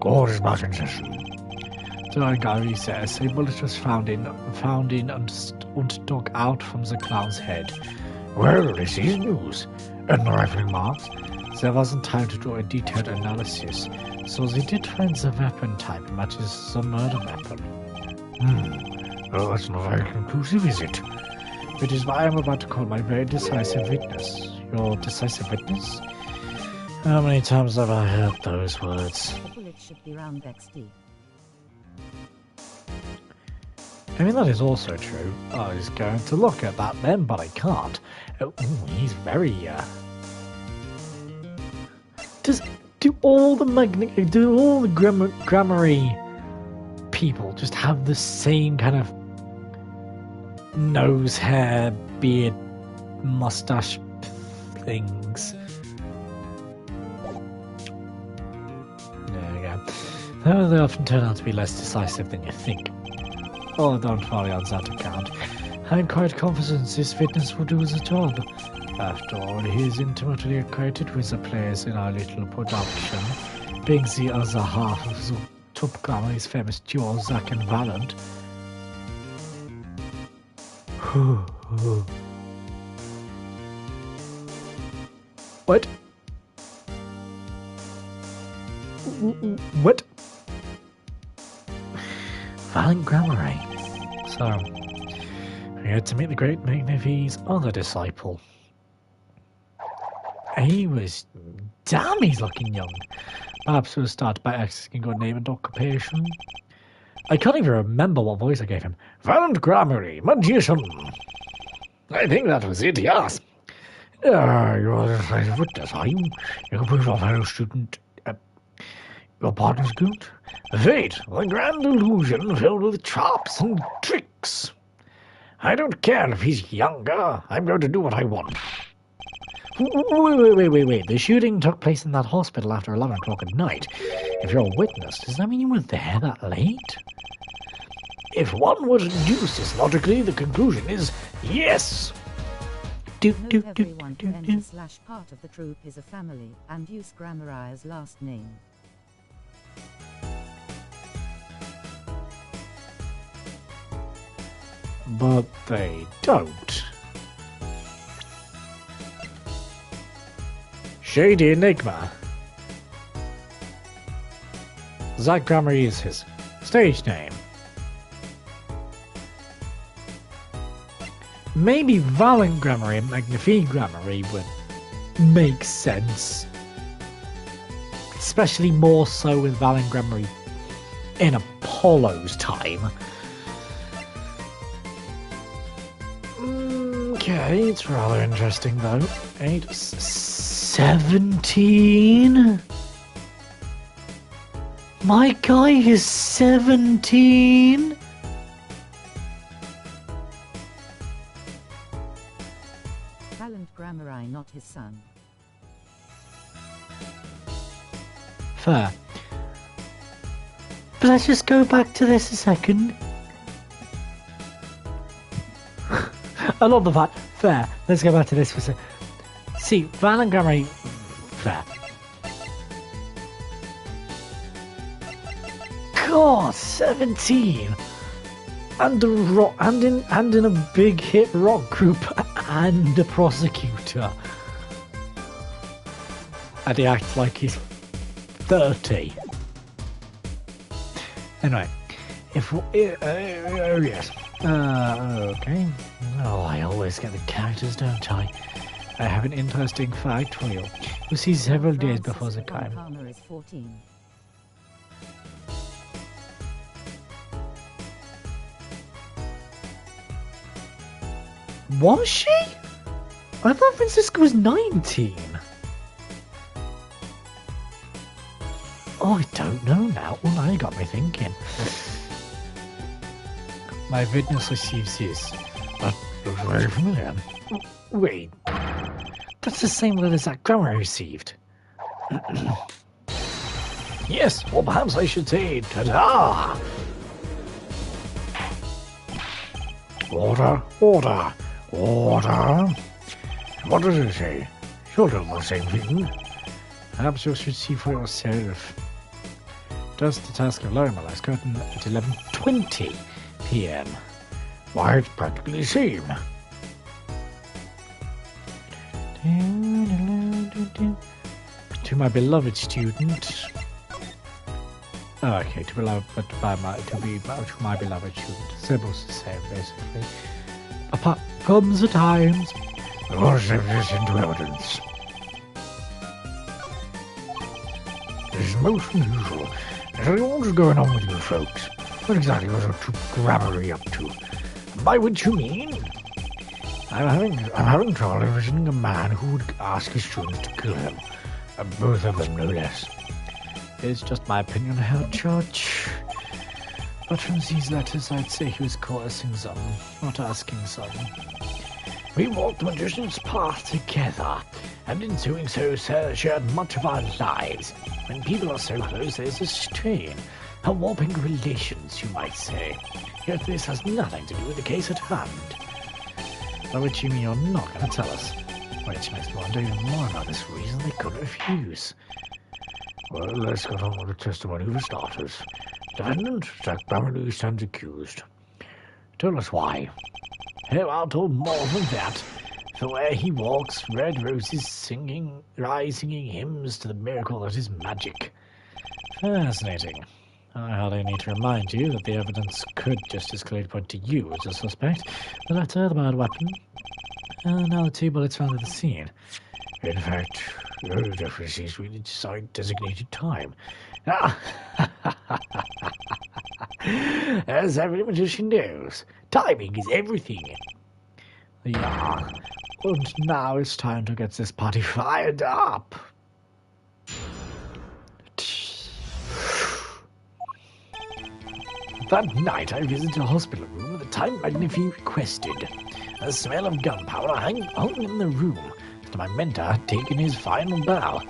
Core is back in session. The Gary says a bullet was found in and dug out from the clown's head. Well, this is news. And rifling marks? There wasn't time to do a detailed analysis, so they did find the weapon type matches the murder weapon. Well, that's not very conclusive, is it? Which is why I'm about to call my very decisive witness. Your decisive witness? How many times have I heard those words? The bullet should be round XD. I mean, that is also true. I was going to look at that then, but I can't. Oh, he's very, Do all the grammary people just have the same kind of nose, hair, beard, mustache things? There we go. Though they often turn out to be less decisive than you think. Oh, don't worry on that account. I'm quite confident this witness will do the job. After all, he is intimately acquainted with the players in our little production, being the other half of the top Grammy's famous duo, Zack and Valent. What? What? Valent Grammary. So, we had to meet the great McNavee's other disciple. He was damn, he's looking young. Perhaps we'll start by asking your name and occupation. I can't even remember what voice I gave him. Valent Grammary, magician. I think that was it, yes. You're the decisive witness, are you? You can prove your fellow student. Your partner's good? Fate, the grand illusion filled with traps and tricks. I don't care if he's younger. I'm going to do what I want. Wait. The shooting took place in that hospital after 11 o'clock at night. If you're a witness, does that mean you were there that late? If one were to deduce this logically, the conclusion is yes. Note everyone to enter / part of the troop is a family, and use Grammari's last name. But they don't. Shady Enigma. Zack Grammary is his stage name. Maybe Valent Grammary and McNafee Grammary would make sense. Especially more so with Valent Grammary in Apollo's time. Okay, it's rather interesting though. 17? My guy is 17? Valent Grammary, not his son. Fair. But let's just go back to this a second. I love the fact. Fair. Let's go back to this for a second. See, Valent Grammary. Fair. God, 17, and in a big hit rock group, and a prosecutor, and he acts like he's 30. Anyway, yes. Okay. Oh, I always get the characters, don't I? I have an interesting fact for you. You see, several days before the crime. Palmer is 14. Was she? I thought Francisca was 19. Oh, I don't know now. Well, now you got me thinking. My witness receives this. That looks very familiar. Wait. That's the same letter that Grammar received. Yes, or perhaps I should say, ta-da! Order, order, order. What does it say? You're doing the same thing. Perhaps you should see for yourself. Does the task of lowering my last curtain at 11:20 p.m. Why, it's practically the same. To my beloved student. Oh, okay, to my beloved student. Symbols the same, basically. Apart from the times. We want to take this into evidence. This is most unusual. What's going on with you folks? What exactly was that grabbery up to? By which you mean? I'm having trouble envisioning a man who would ask his students to kill him. Both of them, no less. It's just my opinion, Herr Judge. But from these letters, I'd say he was coercing some, not asking some. We walked the magician's path together, and in doing so, shared much of our lives. When people are so close, there's a strain, a warping relations, you might say. Yet this has nothing to do with the case at hand. By which you mean you're not going to tell us. Which makes me wonder even more about this reason they couldn't refuse. Well, let's get on with the testimony for starters. Defendant, Jack Bammerly stands accused. Tell us why. Oh, I'll tell more than that. For where he walks, red roses singing hymns to the miracle that is magic. Fascinating. I hardly need to remind you that the evidence could just as clearly point to you as a suspect. The letter, the bad weapon, and now the 2 bullets found at the scene. In fact, your definitely seems to be the designated time. As every magician knows, timing is everything. Yeah, and now it's time to get this party fired up. That night I visited a hospital room at the time Magnifi requested. A smell of gunpowder hung in the room after my mentor had taken his final bow.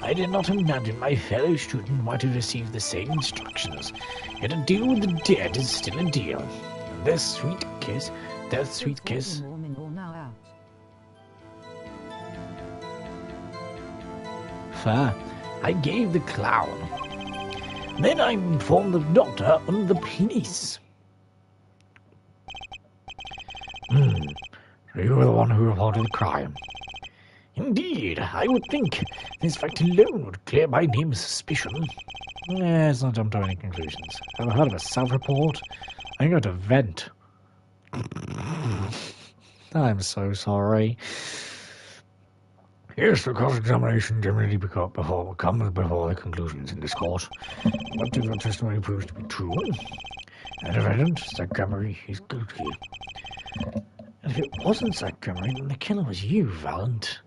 I did not imagine my fellow student might have received the same instructions. Yet a deal with the dead is still a deal. And their sweet kiss. Fair. I gave the clown. Then I informed the doctor and the police. So you were the one who reported the crime. Indeed, I would think this fact alone would clear my name of suspicion. Let's not jump to any conclusions. Ever heard of a self-report? I'm going to vent. I'm so sorry. Yes, the cross-examination generally comes before the conclusions in this court. But if your testimony proves to be true, the defendant, Zach Cameron, is guilty. And if it wasn't Zach Cameron, then the killer was you, Valent.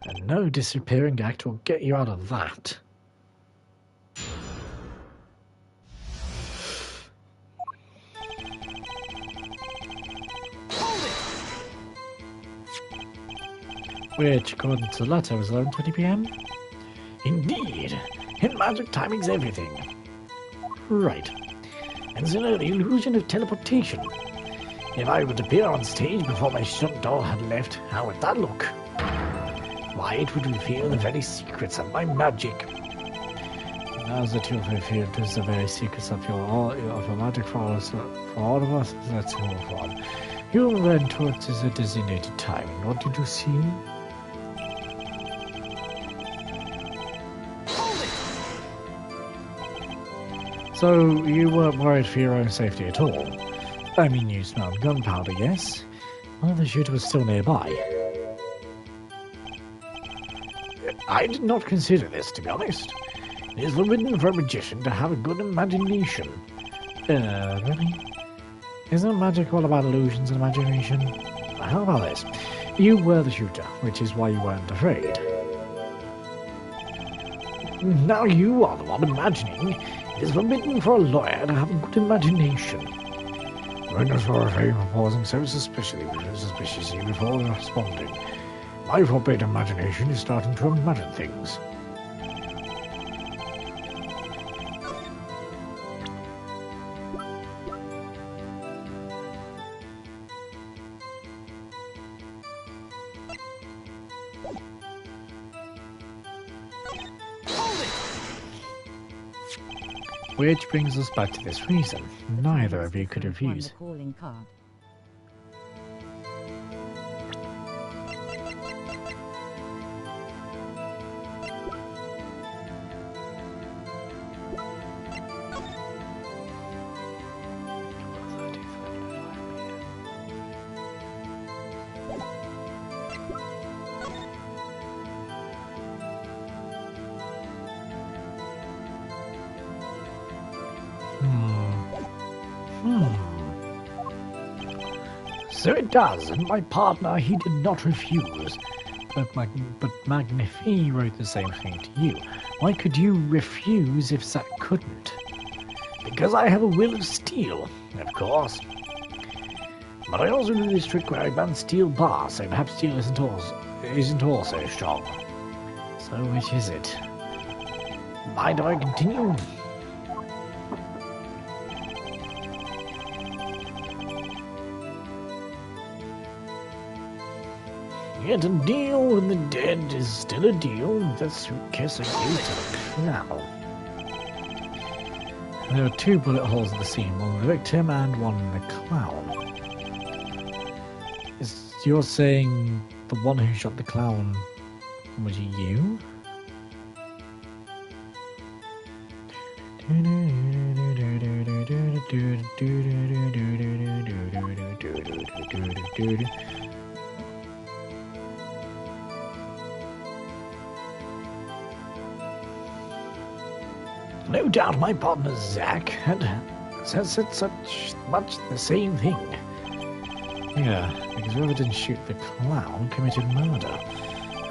And no disappearing act will get you out of that. Which, according to the letter, was 11:20 p.m? Indeed. And magic timing's everything. Right. And so the illusion of teleportation. If I would appear on stage before my shut door had left, how would that look? Why, it would reveal the very secrets of my magic. Now that you've revealed the very secrets of your magic for all of us, let's move on. You went towards the designated time. What did you see? So, you weren't worried for your own safety at all? I mean, you smelled gunpowder, yes? Well, the shooter was still nearby. I did not consider this, to be honest. It is forbidden for a magician to have a good imagination. Really? Isn't magic all about illusions and imagination? How about this? You were the shooter, which is why you weren't afraid. Now you are the one imagining. It is forbidden for a lawyer to have a good imagination. Witness for a fame for pausing so suspiciously before responding. My forbidden imagination is starting to imagine things. Which brings us back to this reason. The Neither time of is you could different, won refuse. the calling card. So it does, and my partner, he did not refuse. But Magnifi wrote the same thing to you. Why could you refuse if Zack couldn't? Because I have a will of steel, of course. But I also do this trick where I ban steel bar, so perhaps steel isn't also strong. So which is it? Mind if I continue? Yet a deal with the dead is still a deal. The suitcase I gave to the clown. There are 2 bullet holes in the scene, one in the victim and one in the clown. You're saying the one who shot the clown was you? No doubt my partner Zack has said such much the same thing. Yeah, because whoever didn't shoot the clown committed murder.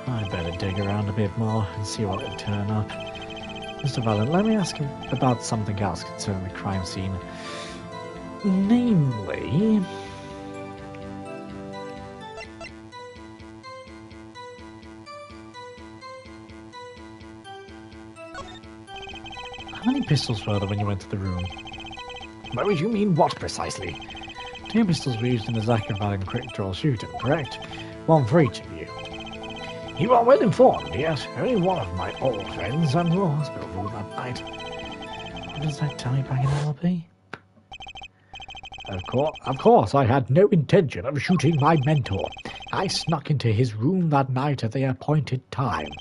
I'd better dig around a bit more and see what would turn up. Mr. Valen, let me ask you about something else concerning the crime scene. Namely... how many pistols were there when you went to the room? By which you mean what precisely? 2 pistols were used in the Zack and Valen quick draw shooting, correct? 1 for each of you. You are well informed, yes. Only one of my old friends went to the hospital room that night. What does that tell me back in LP? Of course, I had no intention of shooting my mentor. I snuck into his room that night at the appointed time,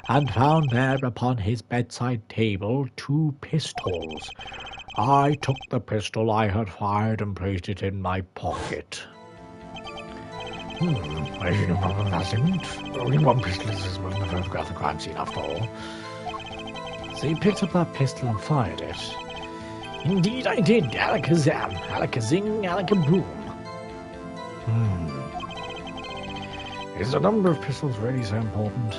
and found there upon his bedside table 2 pistols. I took the pistol I had fired and placed it in my pocket. I should have not that. Only 1 pistol is well in the photograph the crime scene after all. So you picked up that pistol and fired it? Indeed I did, Alakazam, Alakazing, Alakaboom. Is the number of pistols really so important?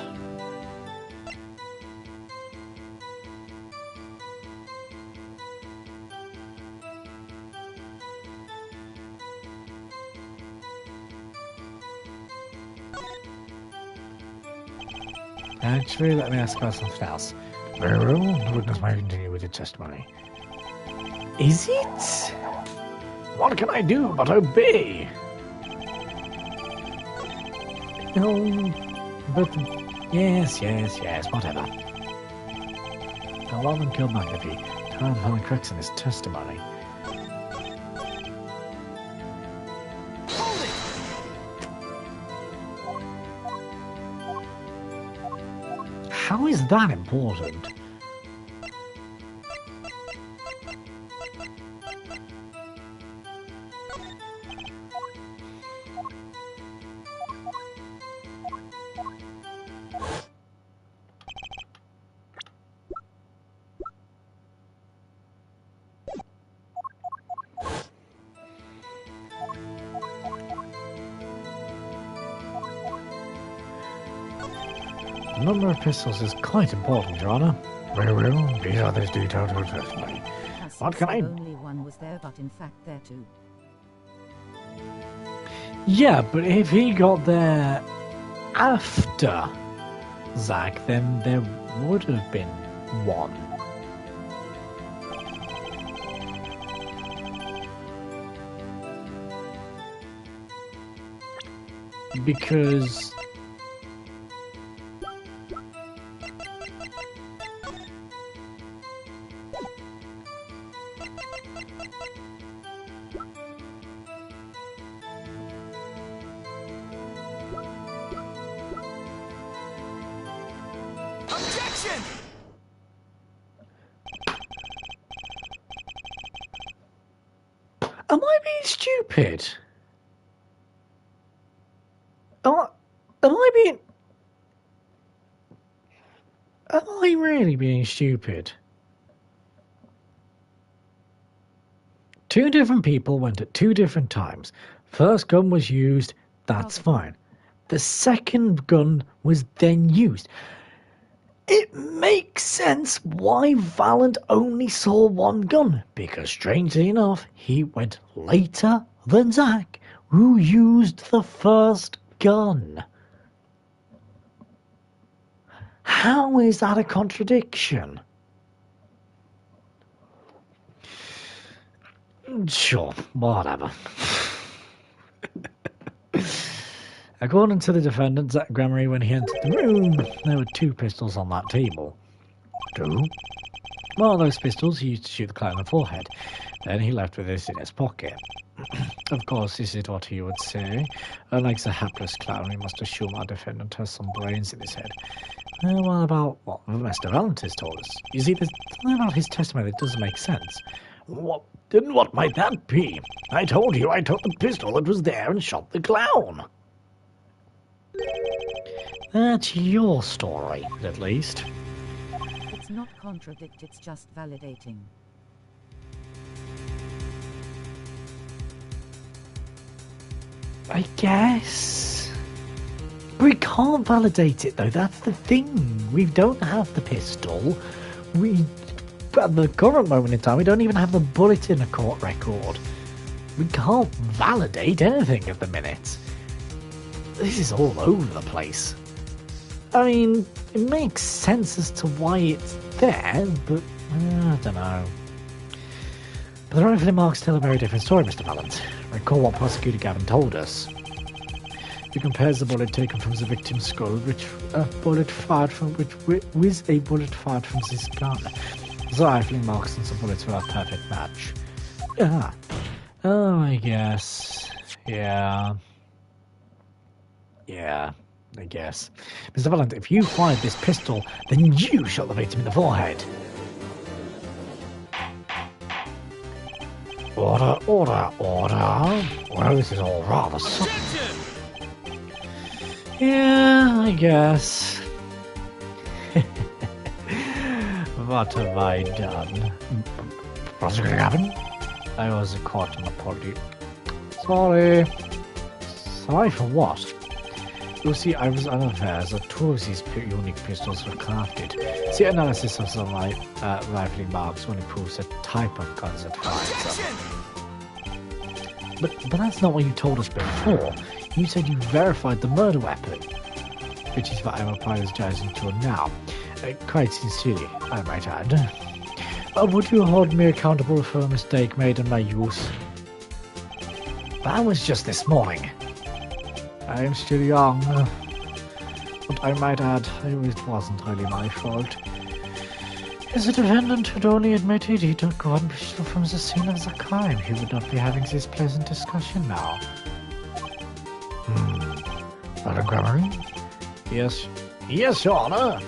Actually, let me ask about something else. Very well, the witness may continue with your testimony. Is it? What can I do but obey? But... yes, whatever. Now, rather than kill Magnifi, try and find cracks in his testimony. How is that important? The number of pistols is quite important, Your Honor. Very well, these are those detailed to testimony. What can I... only one was there, but in fact there too. Yeah, but if he got there after Zack, then there would have been 1. Because... Objection! Am I being stupid? Am I being... Am I really being stupid? Two different people went at two different times. First gun was used, that's fine. The second gun was then used. It makes sense why Valent only saw one gun, because strangely enough, he went later than Zack, who used the first gun. How is that a contradiction? Sure, whatever. According to the defendant, Zack Gramery, when he entered the room, there were two pistols on that table. Two? One of those pistols he used to shoot the clown in the forehead. Then he left with this in his pocket. Of course, this is what he would say. Unlike the hapless clown, we must assume our defendant has some brains in his head. What about what Mr. Valent has told us? You see, there's something about his testimony that doesn't make sense. What might that be? I told you I took the pistol that was there and shot the clown. That's your story, at least. It's not contradict, it's just validating. I guess. We can't validate it, though. That's the thing. We don't have the pistol. At the current moment in time, we don't even have the bullet in a court record. We can't validate anything at the minute. This is all over the place. I mean, it makes sense as to why it's there, but I don't know. But the rifling marks tell a very different story, Mr. Valent. Recall what Prosecutor Gavin told us. He compares the bullet taken from the victim's skull, with a bullet fired from his gun. The rifling marks and the bullets were a perfect match. Oh, I guess. Yeah, I guess. Mr. Valent, if you fired this pistol, then you shot the victim in the forehead. Order. Well, this is all rather sudden. Yeah, I guess. What have I done? Prosecutor Gavin? I was caught in a party. Sorry. Sorry for what? You see, I was unaware that two of these unique pistols were crafted. The analysis of the rifling marks only proves the type of guns that fired them. But that's not what you told us before. You said you verified the murder weapon, which is what I'm apologizing to now. Quite sincerely, I might add. Would you hold me accountable for a mistake made in my use? That was just this morning. I am still young, but I might add, it wasn't really my fault. As the defendant had only admitted he took one pistol from the scene of the crime, he would not be having this pleasant discussion now. Dr. Gramery? Yes, Your Honor.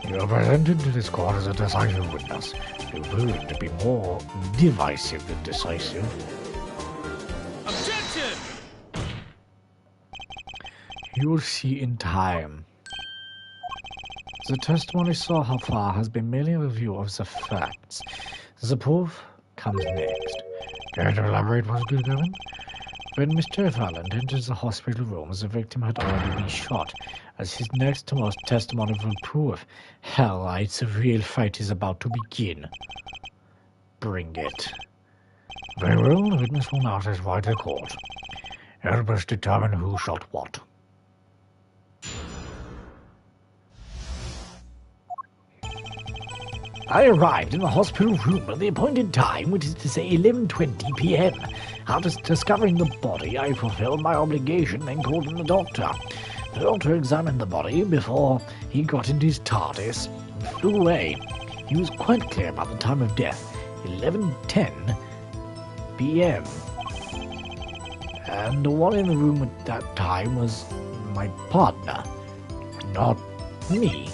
You are presented to this court as a decisive witness. You proved to be more divisive than decisive. Objection! You'll see in time. The testimony so far has been merely a review of the facts. The proof comes next. Care to elaborate, Prosecutor Gavin? When Mr. Valent entered the hospital room, the victim had already been shot, as his next to most testimony will prove. Hell, the real fight is about to begin. Bring it. Very well, the witness will now testify to the court. Help us determine who shot what. I arrived in the hospital room at the appointed time, which is to say 11:20 p.m. After discovering the body, I fulfilled my obligation and called in the doctor. The doctor examined the body before he got into his TARDIS and flew away. He was quite clear about the time of death, 11:10 p.m. And the one in the room at that time was my partner, not me.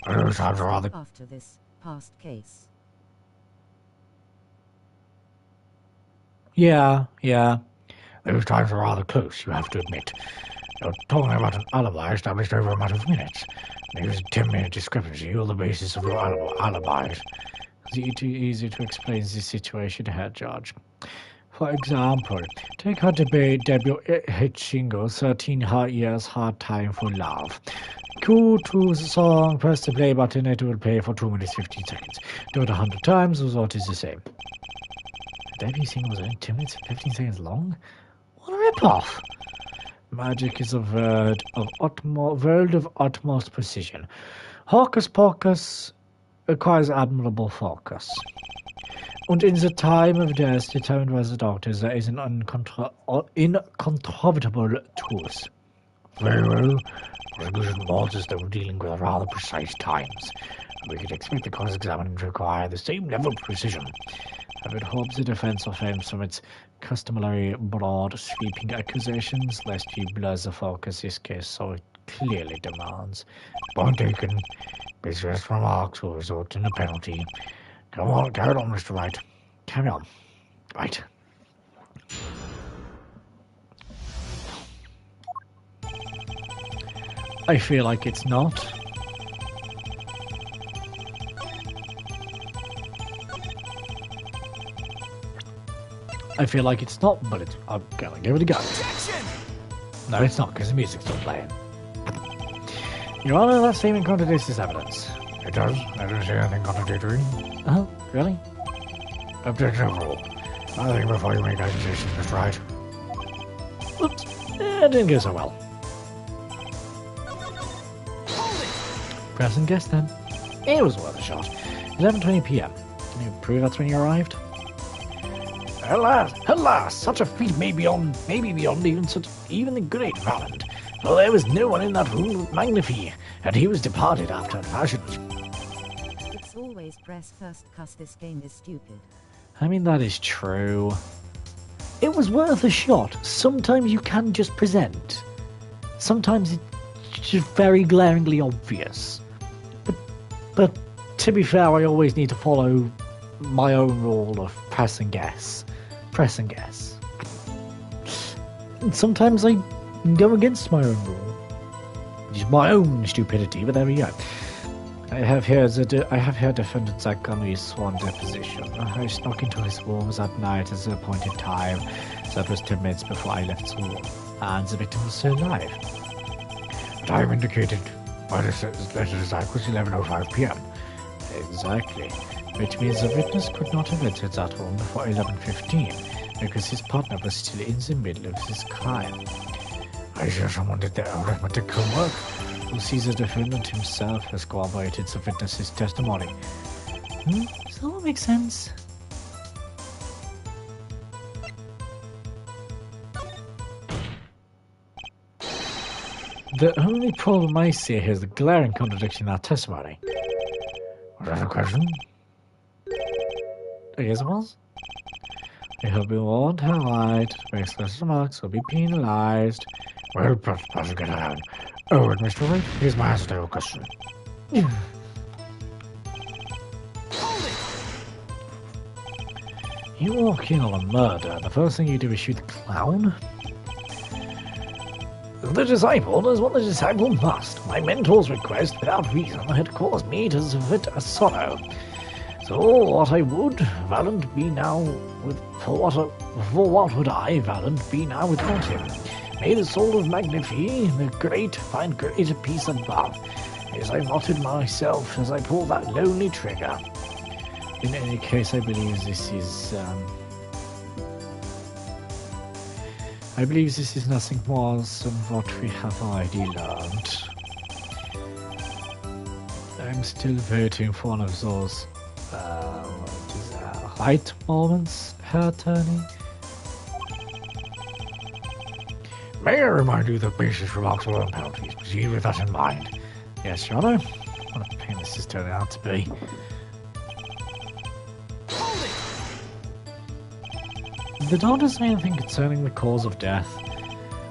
Those times are rather... After this past case. Yeah. Those times are rather close, you have to admit. You're talking about an alibi established over a matter of minutes. There's a 10-minute discrepancy on the basis of your alibis. It's easy to explain this situation here, Judge. For example, take her debate debut hit single 13 Hot Years Hard Time for Love. Go to the song, press the play button, it will play for 2 minutes 15 seconds. Do it 100 times, the result is the same. The debut single was only 2 minutes 15 seconds long? What a rip-off! Magic is a word of utmost precision. Hocus pocus requires admirable focus. And in the time of death determined by the doctors, there is an incontrovertible truth. Very well. Resolution warns us that we're dealing with rather precise times. We could expect the cross-examining to require the same level of precision. I would hope the defense refrains from its customary broad, sweeping accusations, lest he blurs the focus this case so it clearly demands. Point taken. Business remarks will result in a penalty. Come on, carry on, Mr. Wright. Carry on. Right. I feel like it's not. I feel like it's not, but it's, I'm gonna give it a go. Objection! No, it's not, because the music's still playing. Your Honor, that statement contradicts this evidence. It does. I don't see anything contradictory. Oh, really? Objection overruled. I think before you make accusations, Mr. Wright. Oops. It didn't go so well. Hold it! Press and guess then. It was worth a shot. 11:20 p.m. Can you prove that's when you arrived? Alas, such a feat may be beyond even the great Valand. For there was no one in that room but Magnifi, and he was departed after a fashion. It's always press first, cause this game is stupid. I mean, that is true. It was worth a shot. Sometimes you can just present. Sometimes it's just very glaringly obvious. But to be fair, I always need to follow my own rule of press and guess. Press and guess. And sometimes I go against my own rule. It's my own stupidity, but there we go. I have here defendant Zach Gunry's sworn deposition. I snuck into his rooms that night at the appointed time. That was 10 minutes before I left school. And the victim was still alive. The time indicated by the letter Zach was 11:05 p.m. Exactly. Which means the witness could not have entered that room before 11:15, because his partner was still in the middle of his crime. I sure someone did their arithmetic homework. Who sees the defendant himself has corroborated the witness's testimony. Does that all make sense? The only problem I see here is the glaring contradiction in our testimony. Was that a question? I guess it was. They have been warned her right. Baseless remarks will be penalized. Well, perhaps get around. Oh, and Mr. Wright, here's my answer to your question. Hold it! You walk in on a murder, the first thing you do is shoot the clown? The disciple does what the disciple must. My mentor's request, without reason, had caused me to submit a sorrow. So what I would, Valant, be now with... For what would I, Valant, be now without him? May the soul of Magnifi, the great, find greater peace above, as I muttered myself as I pulled that lonely trigger. In any case, I believe this is... nothing more than what we have already learned. I'm still waiting for one of those, right moments, Herr Attorney? May I remind you that baseless remarks will earn penalties. Proceed with that in mind. Yes, Your Honor. What a pain this is turning out to be. Hold it! The doctor say anything concerning the cause of death?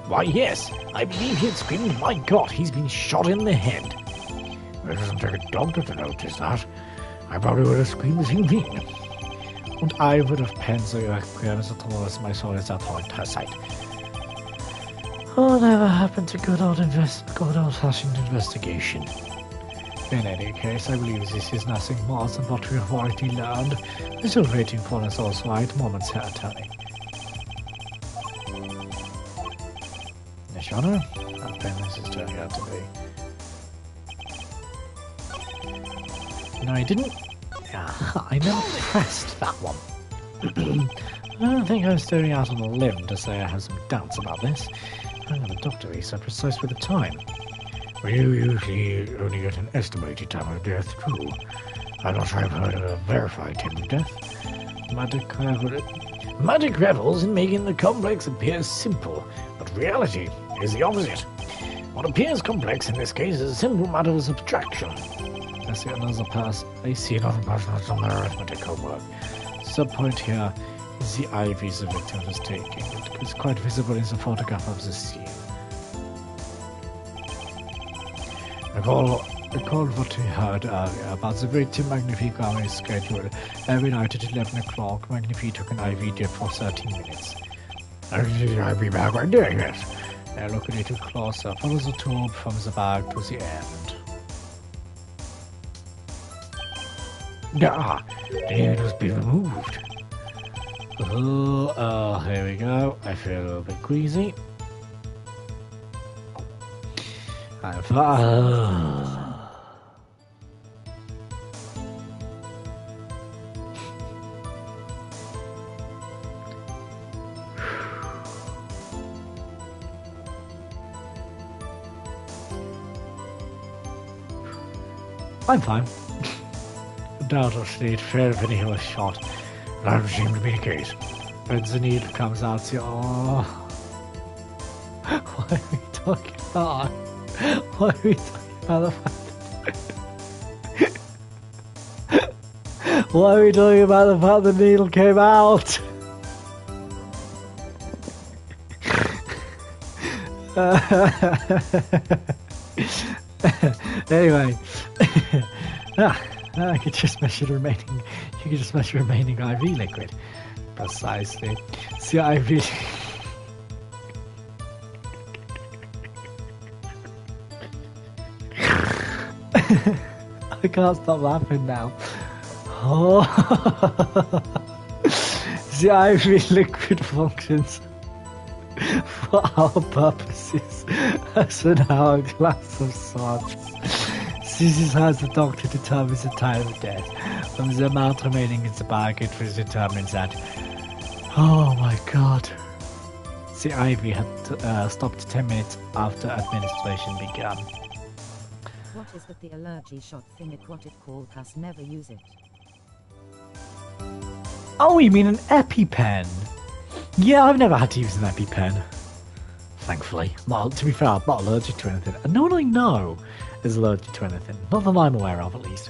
Why, yes. I believe he had screamed, "My God, he's been shot in the head." It doesn't take a doctor to notice that. I probably would have screamed the same thing. Und I would have pensado que nosotros my soul is at hindsight. Oh, never happened to good old-fashioned investigation. In any case, I believe this is nothing more than what we have already learned. We're still waiting for us also at moments here, attorney. Yes, Your Honor. How pain this is turning out to be. No, I didn't. I never pressed that one. I don't think I'm steering out on a limb to say I have some doubts about this. I know the doctor is so precise with the time. Well, you usually only get an estimated time of death, too. I'm not sure I've heard of a verified time of death. Magic revels in making the complex appear simple, but reality is the opposite. What appears complex in this case is a simple matter of subtraction. I see another person that's on their arithmetic homework. Subpoint here is the IVs the victim is taking. It is quite visible in the photograph of the scene. Recall what we heard earlier about the victim. Magnifique army schedule. Every night at 11 o'clock, Magnifique took an IV dip for 13 minutes. I'll be back right there, yes. Now look a little closer. Follow the tube from the bag to the end. It has been removed. Here we go. I feel a little bit queasy. I'm fine. Undoubtedly, it failed when he was shot. That would seem to be the case. When the needle comes out, why are we talking about? Why are we talking about the fact? Why are we talking about the fact the needle came out? Anyway. I could just measure the remaining. You could just measure remaining IV liquid. Precisely. See, IV. I can't stop laughing now. Oh. The IV liquid functions for our purposes as an hourglass of sorts. This is how the doctor determines the time of death. From the amount remaining in the bag, it determines that. Oh my God. The IV had stopped 10 minutes after administration began. What is that the allergy shot thing at what it called us never use it? Oh, you mean an EpiPen? Yeah, I've never had to use an EpiPen. Thankfully. To be fair, I'm not allergic to anything. And no one I know is allergic to anything. Not that I'm aware of, at least.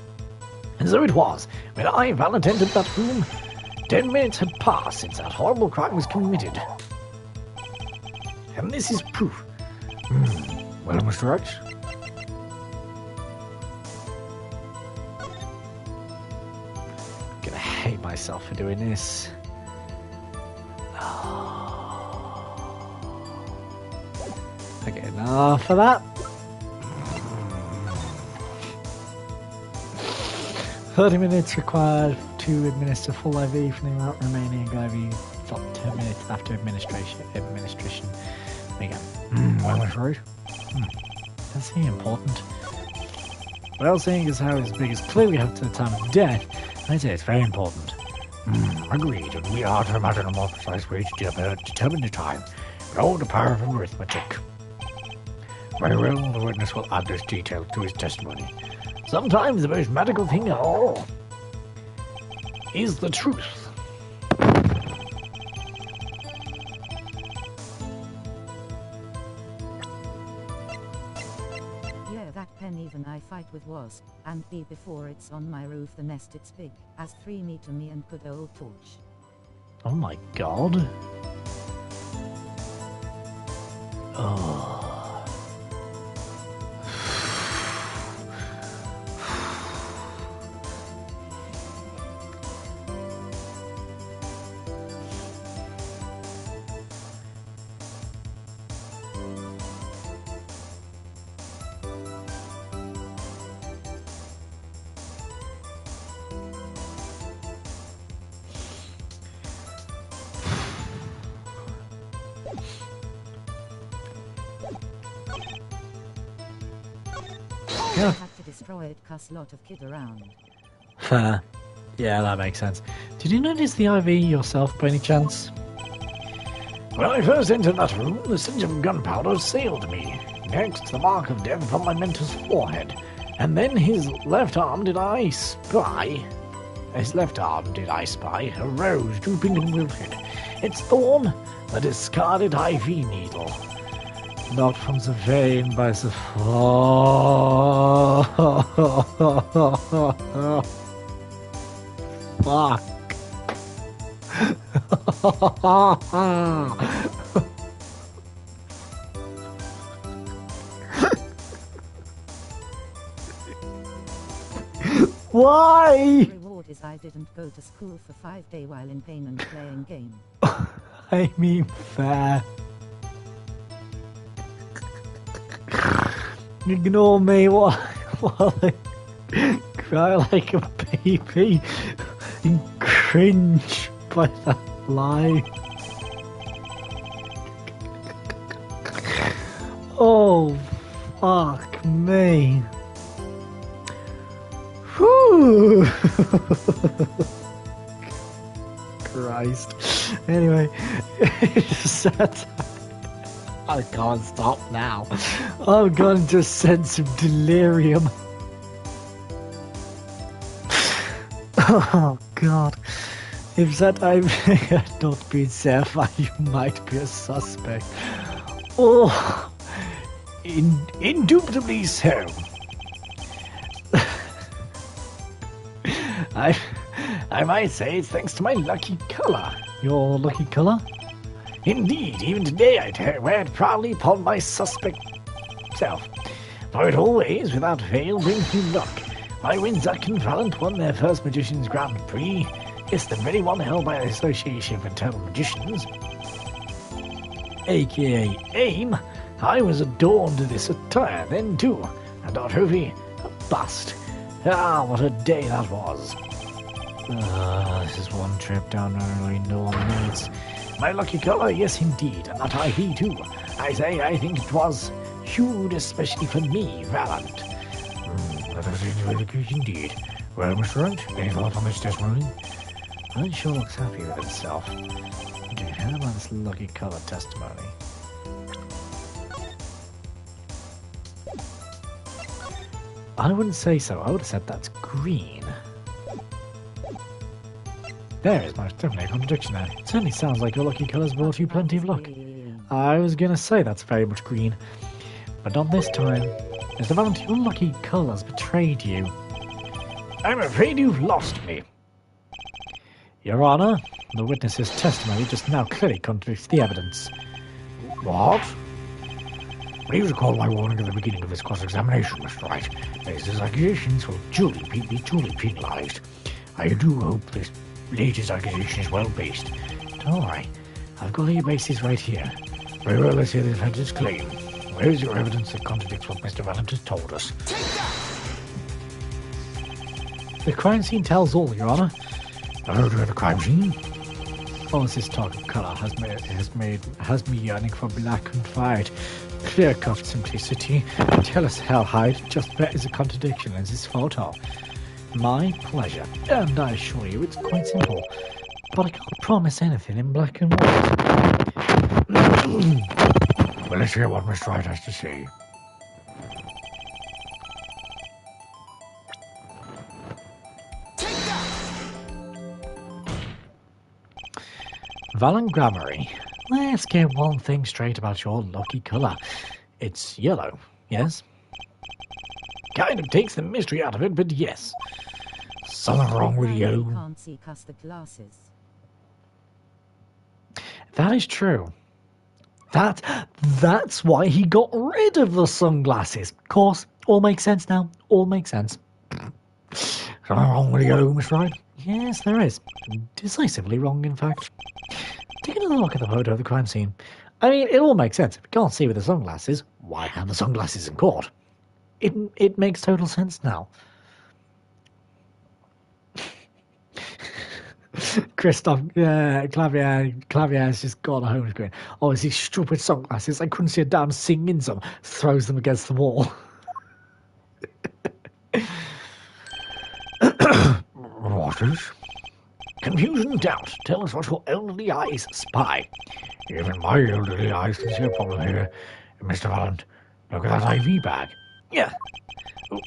And so it was. When I, Valent, entered that room, 10 minutes had passed since that horrible crime was committed. And this is proof. Well, Mr. X? I'm gonna hate myself for doing this. I get enough of that. 30 minutes required to administer full IV from the amount remaining IV. Stopped 10 minutes after administration began. Well, that's right. That's important. Well, seeing as how as big as clearly up to the time of death, I'd say it's very important. Agreed, and we are to imagine a more precise way to determine the time. With all the power of arithmetic. Very well, the witness will add this detail to his testimony. Sometimes the most magical thing of all is the truth. Yeah, that pen even I fight with was, and B before it's on my roof the nest it's big, as 3 meter me and good old torch. Oh my god. Oh. I had to destroy it cause lot of kid around. Fair. Yeah, that makes sense. Did you notice the IV yourself by any chance? When I first entered that room, the stench of gunpowder assailed me. Next, the mark of death upon my mentor's forehead. And then his left arm did I spy, a rose drooping and wilted. Its thorn, the discarded IV needle. Knocked from the vein by the fuck. Why? Reward is I didn't go to school for 5 days while in pain and playing game. I mean, fair. Ignore me while I cry like a baby and cringe by that lie. Oh, fuck me. Whew. Christ. Anyway, it's that I can't stop now. I've gone into a sense of delirium. Oh God. If that I had not been Sapphire, you might be a suspect. Oh, Indubitably so. I might say it's thanks to my lucky colour. your lucky colour? Indeed, even today I wear it proudly upon my suspect self. For it always, without fail, brings me luck. Why, when Zuck and Valent won their first Magician's Grand Prix, yes, the very one held by the Association of Eternal Magicians, aka AIM, I was adorned in this attire then too, and our trophy, a bust. Ah, what a day that was. This is one trip down early no one needs. My lucky colour, yes indeed, and that IV too. I say, I think it was hued especially for me, Valent. That is very good indeed. Well, Mr. Wright, any thoughts on this testimony? He sure looks happy with himself. Okay, how about this lucky colour testimony? I wouldn't say so. I would have said that's green. There is most definitely a contradiction there. It certainly sounds like your lucky colour's brought you plenty of luck. I was going to say that's very much green. But not this time. Mr. Valentine, your lucky colour's betrayed you. I'm afraid you've lost me. Your Honour, the witness's testimony just now clearly contradicts the evidence. What? Please recall my warning at the beginning of this cross-examination, Mr. Wright. These accusations will be duly penalised. I do hope this latest accusation is well based. Don't worry, I've got all your bases right here. Very well, let's hear the defendant's claim. Where is your evidence that contradicts what Mr. Valent has told us? The crime scene tells all, Your Honour. Oh, to the crime scene? All this talk of colour has me yearning for black and white, clear-cut simplicity. Tell us, Hellhide, just where is the contradiction in this photo? My pleasure, and I assure you it's quite simple. But I can't promise anything in black and white. Well, let's hear what Mr. Wright has to say. Valen Grammary, let's get one thing straight about your lucky colour. It's yellow, yes? Kind of takes the mystery out of it, but yes. Something wrong with You you. can't see custard glasses. That is true. That's why he got rid of the sunglasses. Of course, all makes sense now. All makes sense. Something wrong with you, Miss Wright? Yes, there is. Decisively wrong, in fact. Take another look at the photo of the crime scene. I mean, it all makes sense. If you can't see with the sunglasses, why have the sunglasses in court? It makes total sense now. Christoph, Clavier's just got a home screen. Oh, it's these stupid sunglasses. I couldn't see a damn thing in them. Throws them against the wall. What is? Confusion and doubt. Tell us what your elderly eyes spy. Even my elderly eyes can see a problem here. Mr. Valent, look at that IV bag. Yeah.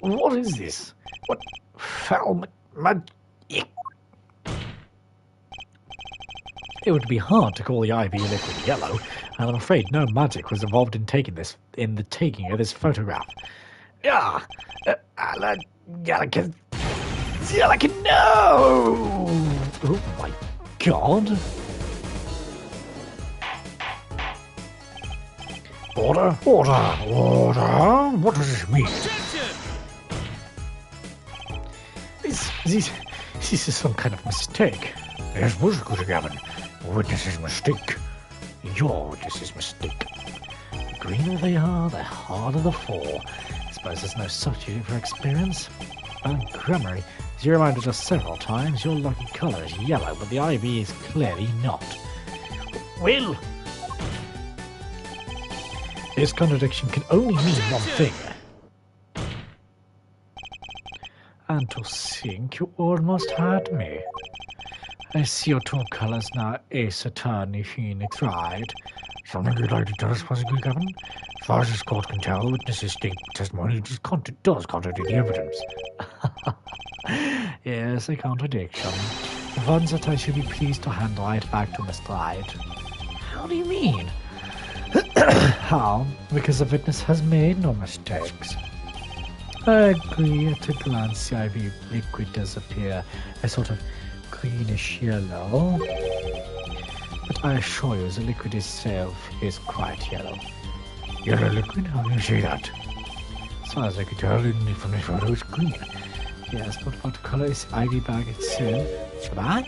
What is this? What foul magic? It would be hard to call the IV liquid yellow, and I'm afraid no magic was involved in the taking of this photograph. Yeah, Galakin, no! Oh my God! Order! What does this mean? This is some kind of mistake. Yes, was good, Gavin. Witness's mistake. Your witness's mistake. The greener they are, the harder the fall. I suppose there's no substitute for experience. Grammary, as you reminded us several times, your lucky colour is yellow, but the IV is clearly not. Will! This contradiction can only mean one thing. And to think you almost had me. I see your two colours now, Ace Attorney Phoenix, right? Something you'd like to tell us, possibly, Gavin? As far as this court can tell, the witness's testimony does contradict the evidence. Yes, a contradiction. One that I should be pleased to hand right back to Mr. Wright. How do you mean? How? Because the witness has made no mistakes. I agree. At a glance, the IV liquid does appear a sort of greenish yellow, but I assure you the liquid itself is quite yellow. Yellow liquid? How do you say that? As far as I could tell from the photo, it's green. Yes, but what colour is the IV bag itself? The bag?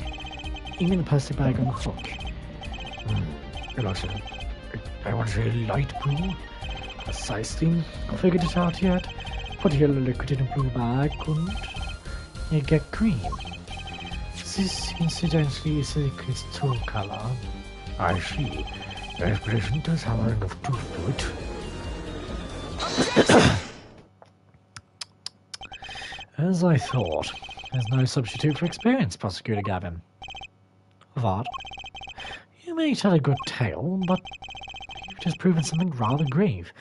You mean the plastic bag on the hook? It looks I want to say light blue. Precisely. Figured it out yet? Put yellow liquid in a blue bag, couldn't you get green? This, incidentally, is the liquid's true colour. I see. The explanation does have enough truth to it. As I thought. There's no substitute for experience, Prosecutor Gavin. What? You may tell a good tale, but you've just proven something rather grave.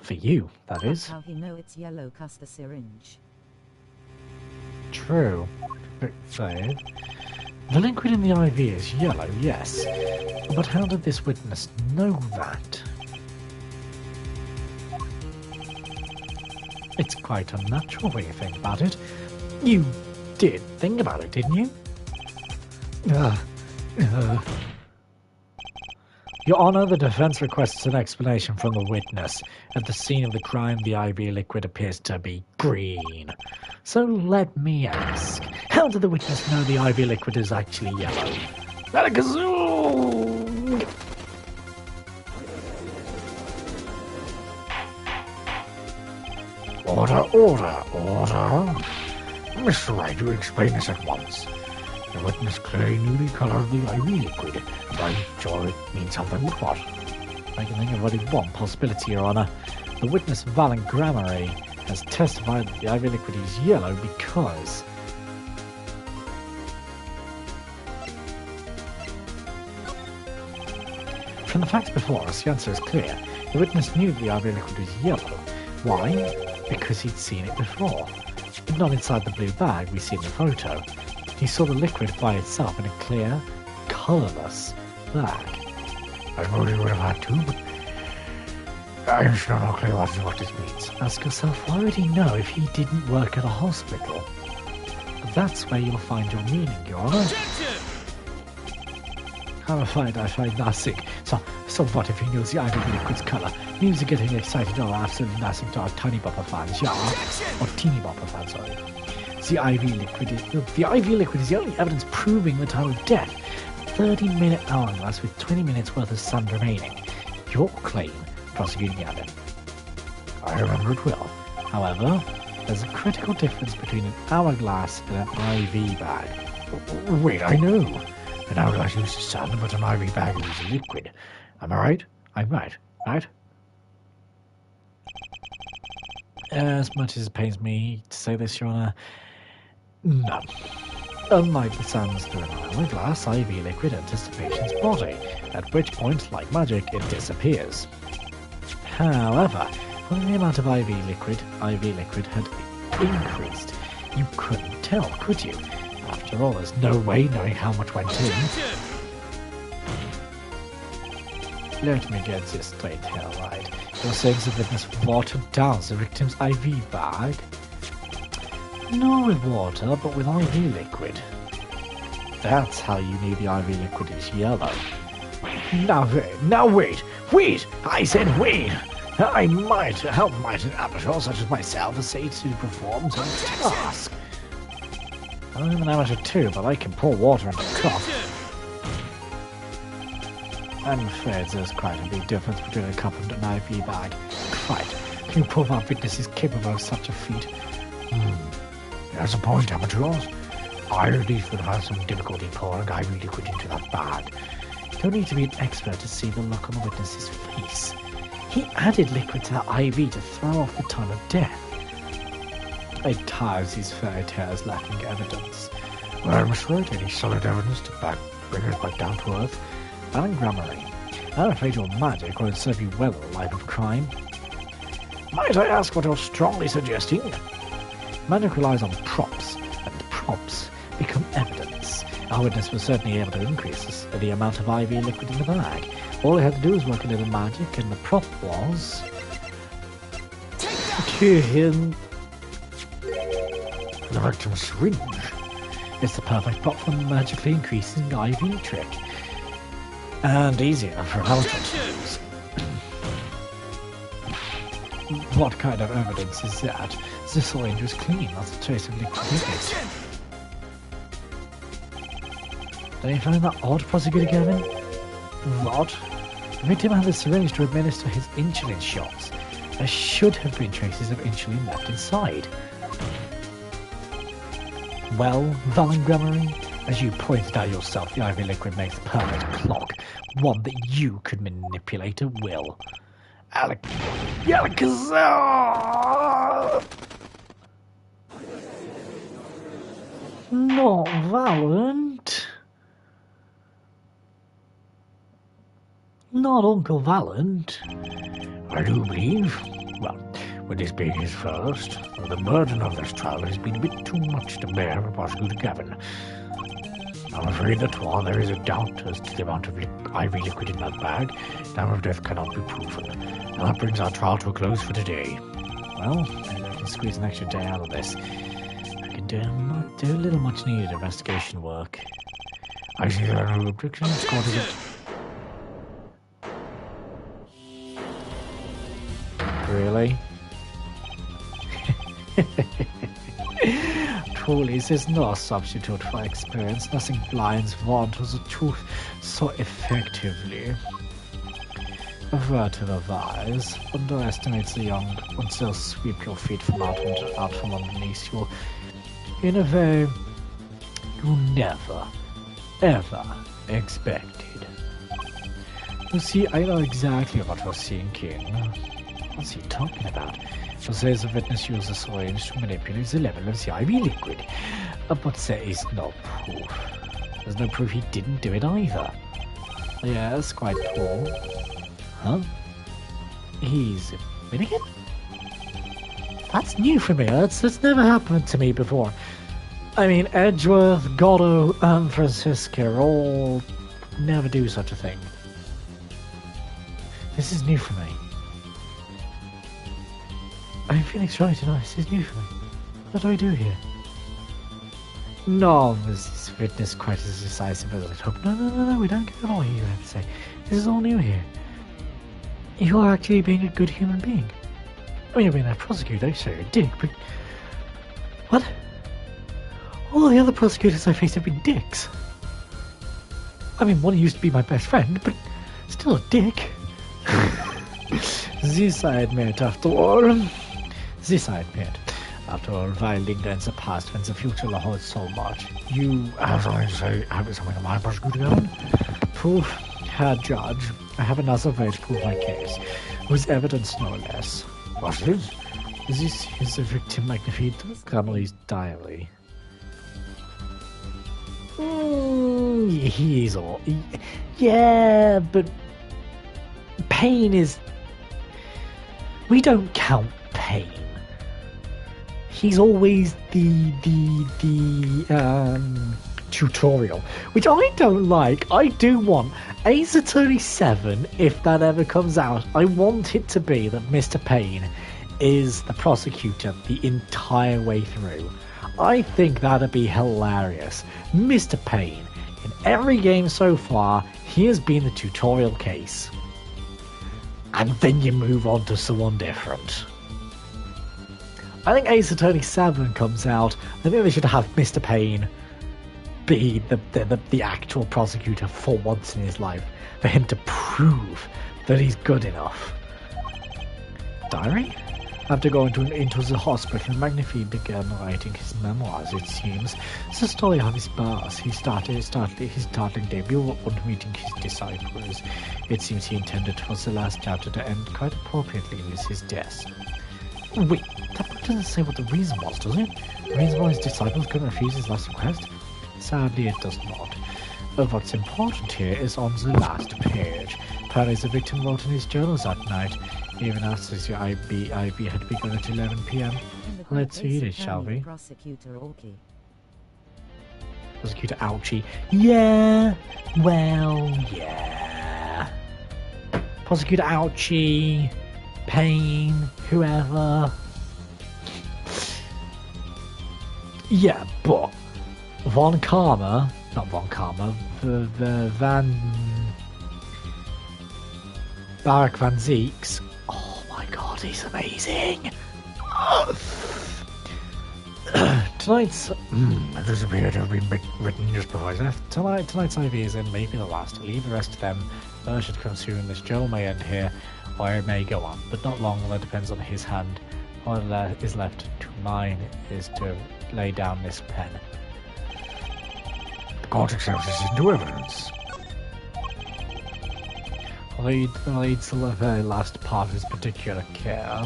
For you, that is. That's how he know it's yellow, cast the syringe. True. So, the liquid in the IV is yellow, yes. But how did this witness know that? It's quite unnatural when you think about it. You did think about it, didn't you? Your Honour, the defence requests an explanation from the witness. At the scene of the crime, the IV liquid appears to be green. So let me ask, how did the witness know the IV liquid is actually yellow? Alakazoo! Order. Mr. Wright, you explain this at once. The witness clearly knew the colour of the IV liquid. I'm sure it means something, but what? I can think of only one possibility, Your Honour. The witness, Valent Grammary, has testified that the IV liquid is yellow because... From the facts before us, the answer is clear. The witness knew the IV liquid was yellow. Why? Because he'd seen it before. But not inside the blue bag we see in the photo. He saw the liquid by itself in a clear, colourless bag. I probably would have had to, but I'm still not clear what this means. Ask yourself, why would he know if he didn't work at a hospital? That's where you'll find your meaning, Your Honor. Objection! I'm afraid I find nothing. So what if he knows the IV liquid's colour? Means you're getting excited or absolutely nothing to our tiny bopper fans, yeah? Or teeny bopper fans, sorry. The IV liquid is the only evidence proving the time of death. 30-minute hourglass with 20 minutes worth of sun remaining. Your claim, prosecuting Gavin. I remember it well. However, there's a critical difference between an hourglass and an IV bag. Wait, I know. An hourglass uses sun, but an IV bag uses liquid. Am I right? I'm right, right? As much as it pains me to say this, Your Honor, no. Unlike the sands through an hourglass, IV liquid enters the patient's body, at which point, like magic, it disappears. However, when the amount of IV liquid had increased, you couldn't tell, could you? After all, there's no way knowing how much went in. Objection! Let me get this straight here, right? You're saying the witness watered down the victim's IV bag? Not with water, but with IV liquid. That's how you knew the IV liquid is yellow. Now wait! I said wait! How might an amateur such as myself essay to perform such a task? I'm an amateur too, but I can pour water into a cup. I'm afraid there's quite a big difference between a cup and an IV bag. Quite. You prove our witness is capable of such a feat. There's a point, amateurs. I at least would have some difficulty pouring IV liquid into that bag. You don't need to be an expert to see the look on the witness's face. He added liquid to that IV to throw off the time of death. It tires these fairy tales lacking evidence. Well, I'm afraid any solid evidence to bring us back down to earth. Alan Grammary, I'm afraid your magic won't serve you well in a life of crime. Might I ask what you're strongly suggesting? Magic relies on props, and props become evidence. Our witness was certainly able to increase the amount of IV liquid in the bag. All he had to do was work a little magic, and the prop was... to him... the victim's syringe. It's the perfect prop for magically increasing IV trick. And easy enough for an amateur to use. What kind of evidence is that? The syringe was clean, not a trace of liquid in it. Don't you find that odd, Prosecutor Gavin? What? The victim had the syringe to administer his insulin shots. There should have been traces of insulin left inside. Well, Valen Grammary, as you pointed out yourself, the IV liquid makes the perfect clock, one that you could manipulate at will. Alakazam! Not Valent. Not Uncle Valent. I do believe. Well, with this being his first, the burden of this trial has been a bit too much to bear for Prosecutor Gavin. I'm afraid that while there is a doubt as to the amount of IV liquid in that bag, time of death cannot be proven. And that brings our trial to a close for today. Well, maybe I can squeeze an extra day out of this. I can do a little much needed investigation work. I see there are no objections. Court is it. Really? Truly, there's no substitute for experience. Nothing blinds one to the truth so effectively. Avert to the wise. Underestimate the young, and they'll sweep your feet from out from underneath you in a way you never, ever expected. You see, I know exactly what you're thinking. What's he talking about? So says the witness used the syringe to manipulate the level of the IV liquid. But there is no proof. There's no proof he didn't do it either. Yes, quite true. Huh? He's admitting it? That's new for me. That's never happened to me before. I mean, Edgeworth, Goddo, and Francisca all never do such a thing. This is new for me. I'm feeling strong tonight. This is new for me. What do I do here? No, Mrs. Witness quite as decisive as I'd hoped. No, we don't get it all, you have to say. This is all new here. You're actually being a good human being. I mean, you're being a prosecutor, so you're a dick, but... What? All the other prosecutors I faced have been dicks. I mean, one used to be my best friend, but still a dick. This I admit, after all. This I admit. After all, violating against the past when the future holds so much. You have something to say, have something on my prosecutor again? Proof, Herr Judge. I have another way to prove my case. With evidence no less. What is this? Is the victim magnified Grammarly's diary? He's all... Yeah, but... Pain is... We don't count Pain. He's always the tutorial, which I don't like. I do want Ace Attorney 7, if that ever comes out, I want it to be that Mr. Payne is the prosecutor the entire way through. I think that'd be hilarious. Mr. Payne, in every game so far, he has been the tutorial case. And then you move on to someone different. I think Ace Attorney 7 comes out. I think they should have Mr. Payne be the actual prosecutor for once in his life, for him to prove that he's good enough. Diary? After going into the hospital, Magnifique began writing his memoirs, it seems. It's the story of his birth. He started his startling debut on meeting his disciples. It seems he intended for the last chapter to end quite appropriately with his death. Wait, that book doesn't say what the reason was, does it? The reason why his disciples couldn't refuse his last request? Sadly, it does not. But what's important here is on the last page. Apparently the victim wrote in his journals that night, even after the IB had begun at 11 p.m. Let's read it, shall we? Prosecutor Orky. Prosecutor Ouchie. Yeah, well, yeah. Prosecutor Ouchie, Payne, whoever. Yeah, but Von Karma, not Von Karma, the Barack Van Zeeks. Oh my god, he's amazing. Tonight's this appeared to have been written just before his death. Tonight's IV is in, maybe the last. To leave the rest of them, I should consume this gel may end here, or it may go on, but not long. That depends on his hand. All that is left to mine is to lay down this pen. The court accepts this into evidence. Leads to the very last part of his particular care.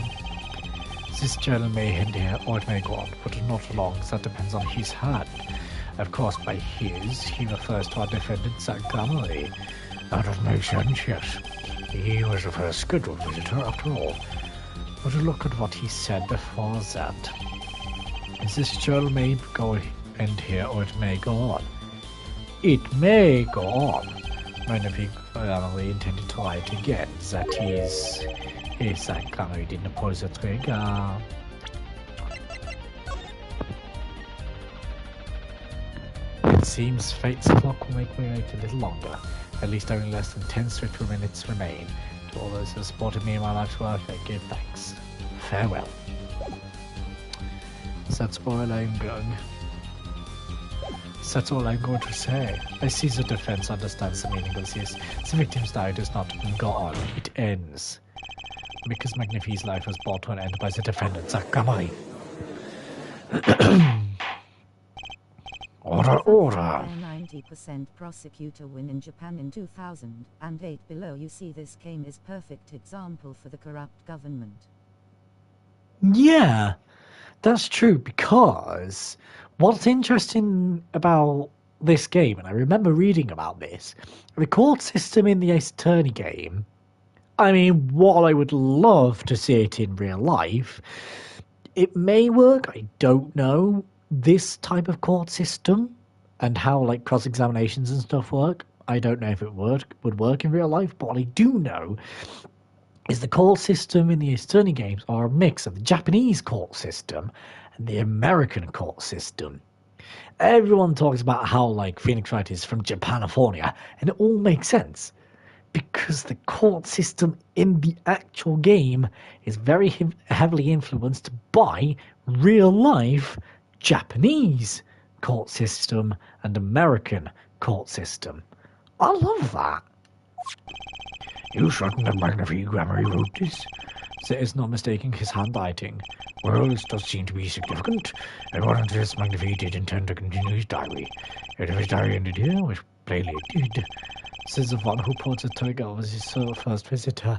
This journal may end here, or it may go on, but not long, so that depends on his hand. Of course, by his, he refers to our defendant, Zach Grammarly. That does make sense, yes. He was the first scheduled visitor, after all. But look at what he said before that. This journal may end here, or it may go on. It may go on. Magnifique Grammarly intended to write again. That is, if Zach Grammarly didn't pull the trigger. It seems fate's clock will make me wait a little longer. At least only less than 10 swift minutes remain. To all those who have supported me in my life's work, I give thanks. Farewell. So that's all I'm going. That's all I'm going to say. I see the defense understands the meaning of this. The victim's diary does not go on, it ends. Because Magnifique's life was brought to an end by the defendant, Zach Grammarly. Order. 90% prosecutor win in Japan in 2008. Below you see this game is perfect example for the corrupt government. Yeah, that's true, because what's interesting about this game, and I remember reading about this, the court system in the Ace Attorney game, I mean, while I would love to see it in real life, it may work, I don't know, this type of court system and how like cross-examinations and stuff work. I don't know if it would work in real life, but what I do know is the court system in the Ace Attorney games are a mix of the Japanese court system and the American court system. Everyone talks about how like Phoenix Wright is from Japanifornia, and it all makes sense because the court system in the actual game is very heavily influenced by real life Japanese court system and American court system. I love that. You certain that Magnifique Grammar wrote this? So it's not mistaking his handwriting. Well, this does seem to be significant. According to this, Magnifique did intend to continue his diary. Yet if his diary ended here, which plainly it did, says the one who ported Toigo was his first visitor.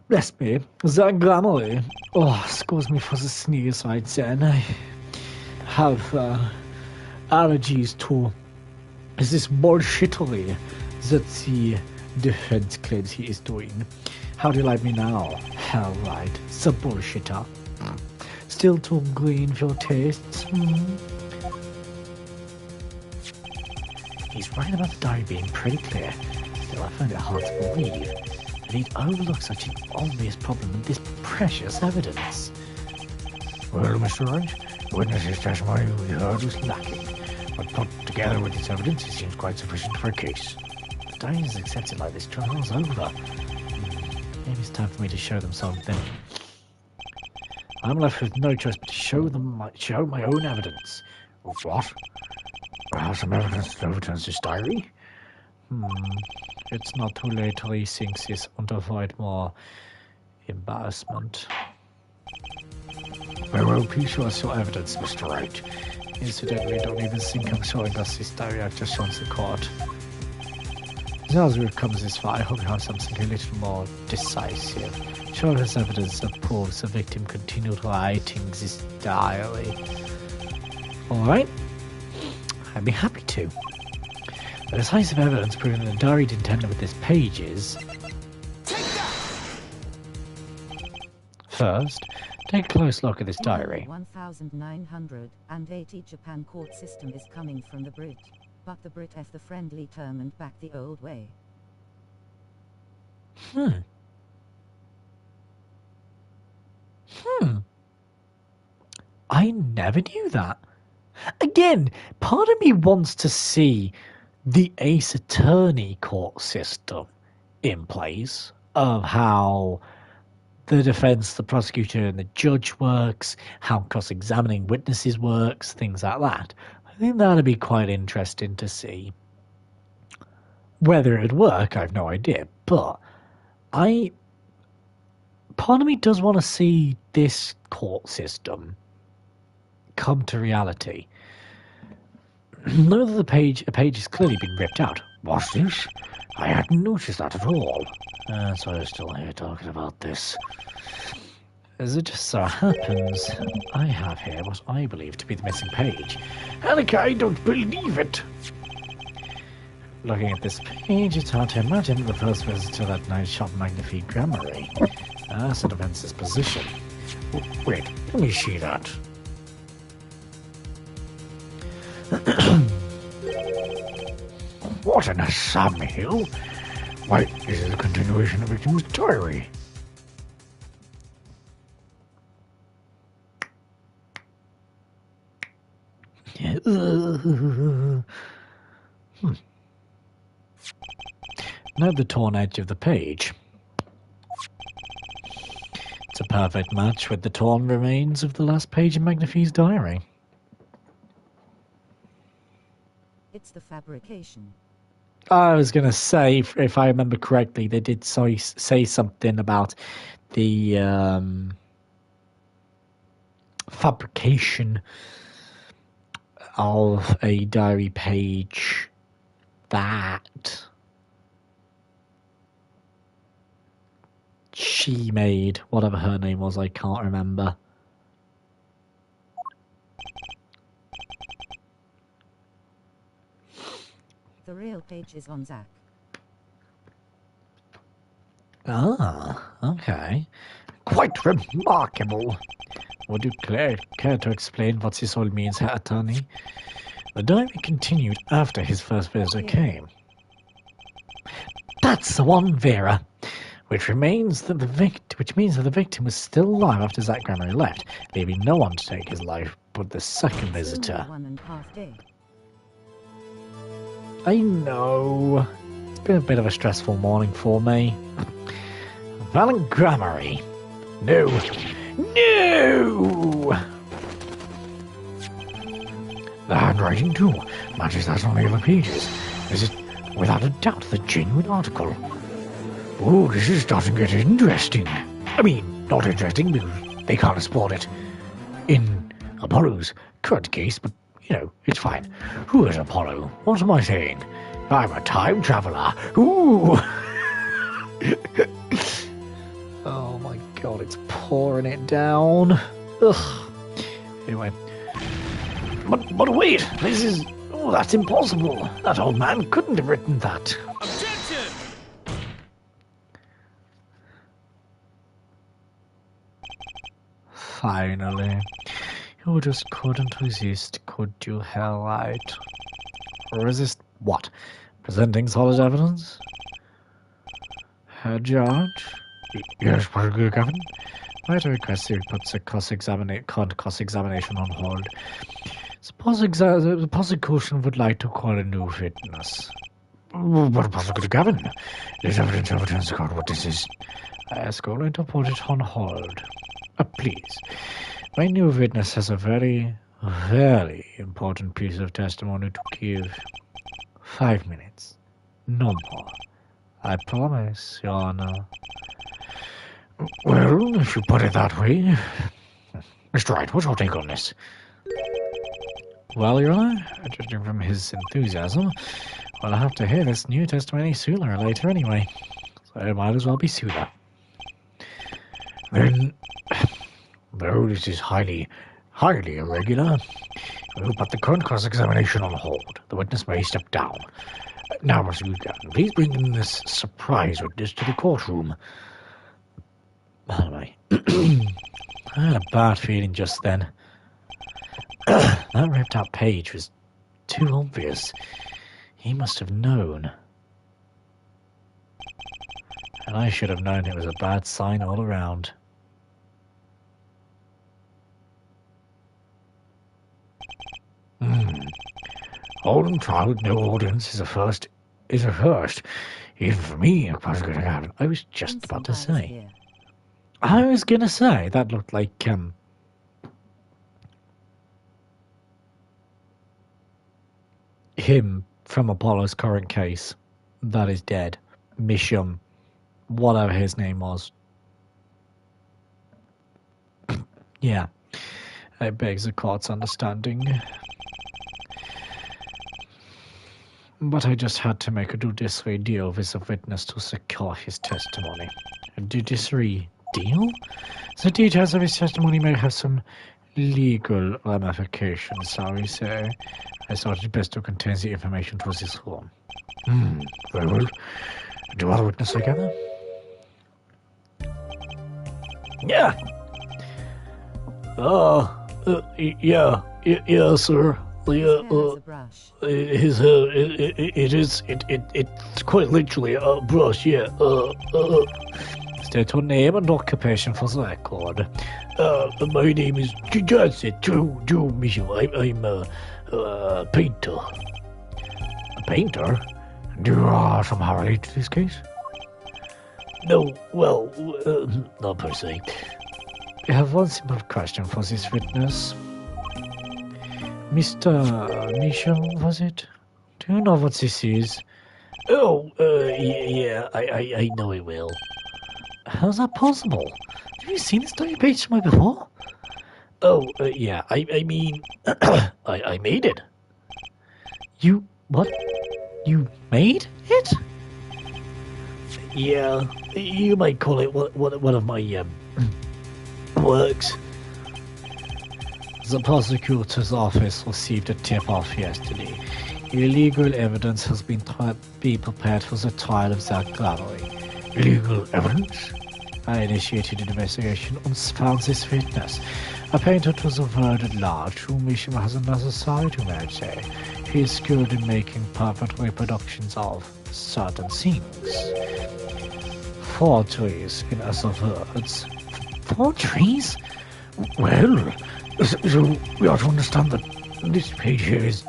Bless me, that Grammarly. Oh, excuse me for the sneeze right then. I have allergies to this bullshittery that the defense claims he is doing. How do you like me now? Hell right, the bullshitter. Still too green for your tastes? He's right about the diary being pretty clear. Still, I find it hard to believe that he'd overlook such an obvious problem with this precious evidence. Well, Mr. Wright, the witness's testimony we heard was lacking, but put together with this evidence, it seems quite sufficient for a case. The diary is accepted like this trial's over. Maybe it's time for me to show them something. I'm left with no choice but to show my own evidence. What? Perhaps some evidence to overturn this diary? It's not too late to rethink this and avoid more embarrassment. Very well, please show us your evidence, Mr. Wright. Incidentally, don't even think I'm showing us this diary I've just shown to the court. As we've come this far, I hope you have something a little more decisive. Show us evidence that proves the victim continued writing this diary. Alright, I'd be happy to. The decisive evidence proving that the diary did tamper with this page is... First, take a close look at this diary. 1980 Japan court system is coming from the Brit. But the Brit F the friendly term and back the old way. I never knew that. Again, part of me wants to see the Ace Attorney court system in place of how the defense, the prosecutor, and the judge works, how cross-examining witnesses works, things like that. I think that'd be quite interesting to see. Whether it'd work, I have no idea, but part of me does want to see this court system come to reality. Note that a page has clearly been ripped out. What's this? I hadn't noticed that at all. That's why I'm still here talking about this. As it just so happens, I have here what I believe to be the missing page. Annika, I don't believe it. Looking at this page, it's hard to imagine that the first visitor that night shot Magnifique Grammary. That's the defense's position. Wait, let me see that. What in a Samuel? Why, this is a continuation of the victim's diary. Note the torn edge of the page. It's a perfect match with the torn remains of the last page in Magnifique's diary. It's the fabrication. I was going to say, if I remember correctly, they did say something about the fabrication of a diary page that she made, whatever her name was, I can't remember. The real page is on Zach. Ah, okay. Quite remarkable. Would you care to explain what this all means, Herr Attorney? The diary continued after his first visitor came. That's the one, Vera. which means that the victim was still alive after Zach Grammary left, leaving no one to take his life but the second visitor. 1.5 day. I know. It's been a bit of a stressful morning for me. Valent Grammary. No. No! The handwriting, too, matches that on the other pages. This is, without a doubt, the genuine article. Oh, this is starting to get interesting. I mean, not interesting because they can't support it in Apollo's current case, but, you know, it's fine. Who is Apollo? What am I saying? I'm a time traveler. Ooh! Oh my god, it's pouring it down. Ugh. Anyway. But wait, this is... Oh, that's impossible. That old man couldn't have written that. Objection! Finally. You just couldn't resist, could you, Hellite? Resist what? Presenting solid evidence? Herr Judge? Yes, Professor Gavin? Might I request you put the cross-examination on hold? Suppose the prosecution would like to call a new witness. But Prosecutor Gavin, there's evidence about what this is. I ask only to put it on hold. Please. My new witness has a very, very important piece of testimony to give. 5 minutes. No more. I promise, Your Honor. Well, if you put it that way. Mr. Wright, what's your take on this? Well, Your Honor, judging from his enthusiasm, well, I'll have to hear this new testimony sooner or later anyway. So it might as well be sooner. Then, though this is highly irregular, we'll put the current cross-examination on hold. The witness may step down. Now, Mr. Gavin, please bring in this surprise witness to the courtroom. Anyway, I had a bad feeling just then. That ripped out page was too obvious. He must have known. And I should have known it was a bad sign all around. Holding trial with no audience is a first. Even for me, I was just about to say. I was gonna say that looked like him from Apollo's current case that is dead. Misham, whatever his name was. Yeah, it begs the court's understanding. But I just had to make a judiciary deal with the witness to secure his testimony. A judiciary deal? The details of his testimony may have some legal ramifications, shall we say. I thought it best to contain the information to this room. Very well. Do other witnesses together? Yeah. Yeah, sir. His hair, it's quite literally a brush, yeah. State your name and occupation for the record. My name is Joe Michel. I'm a painter. A painter? Do you somehow relate to this case? No, well, not per se. I have one simple question for this witness. Mr. Misham, was it? Do you know what this is? Oh, yeah, I know it will. How's that possible? Have you seen this dirty page somewhere before? Oh, yeah, I mean, I made it. You, what? You made it? Yeah, you might call it one of my, works. The prosecutor's office received a tip-off yesterday. Illegal evidence has been prepared for the trial of Zach Grammary. Illegal evidence? I initiated an investigation and found this witness. A painter to the world at large, whom Misham has another side to, may I say. He is skilled in making perfect reproductions of certain things. forgeries, in other words. Forgeries? Well, so we ought to understand that this page here is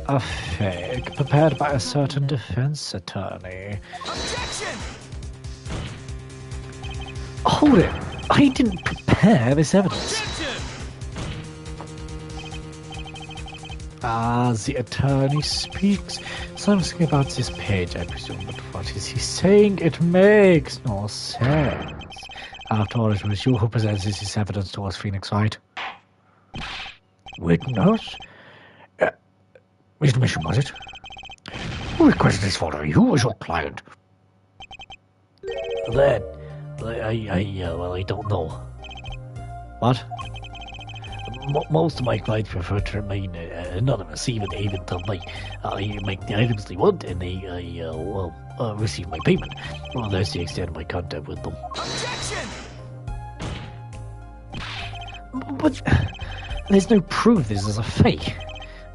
A fake prepared by a certain defense attorney. Objection! Hold it! I didn't prepare this evidence. Objection! As the attorney speaks, something about this page, I presume, but what is he saying? It makes no sense. After all, it was you who presented this evidence to us, Phoenix, right? witness? Mr. Mission, was it? Who requested this photo? Who was your client? That, I don't know. What? Most of my clients prefer to remain anonymous, even till I make the items they want and they receive my payment. Well, that's the extent of my contact with them. Objection! But there's no proof this is a fake.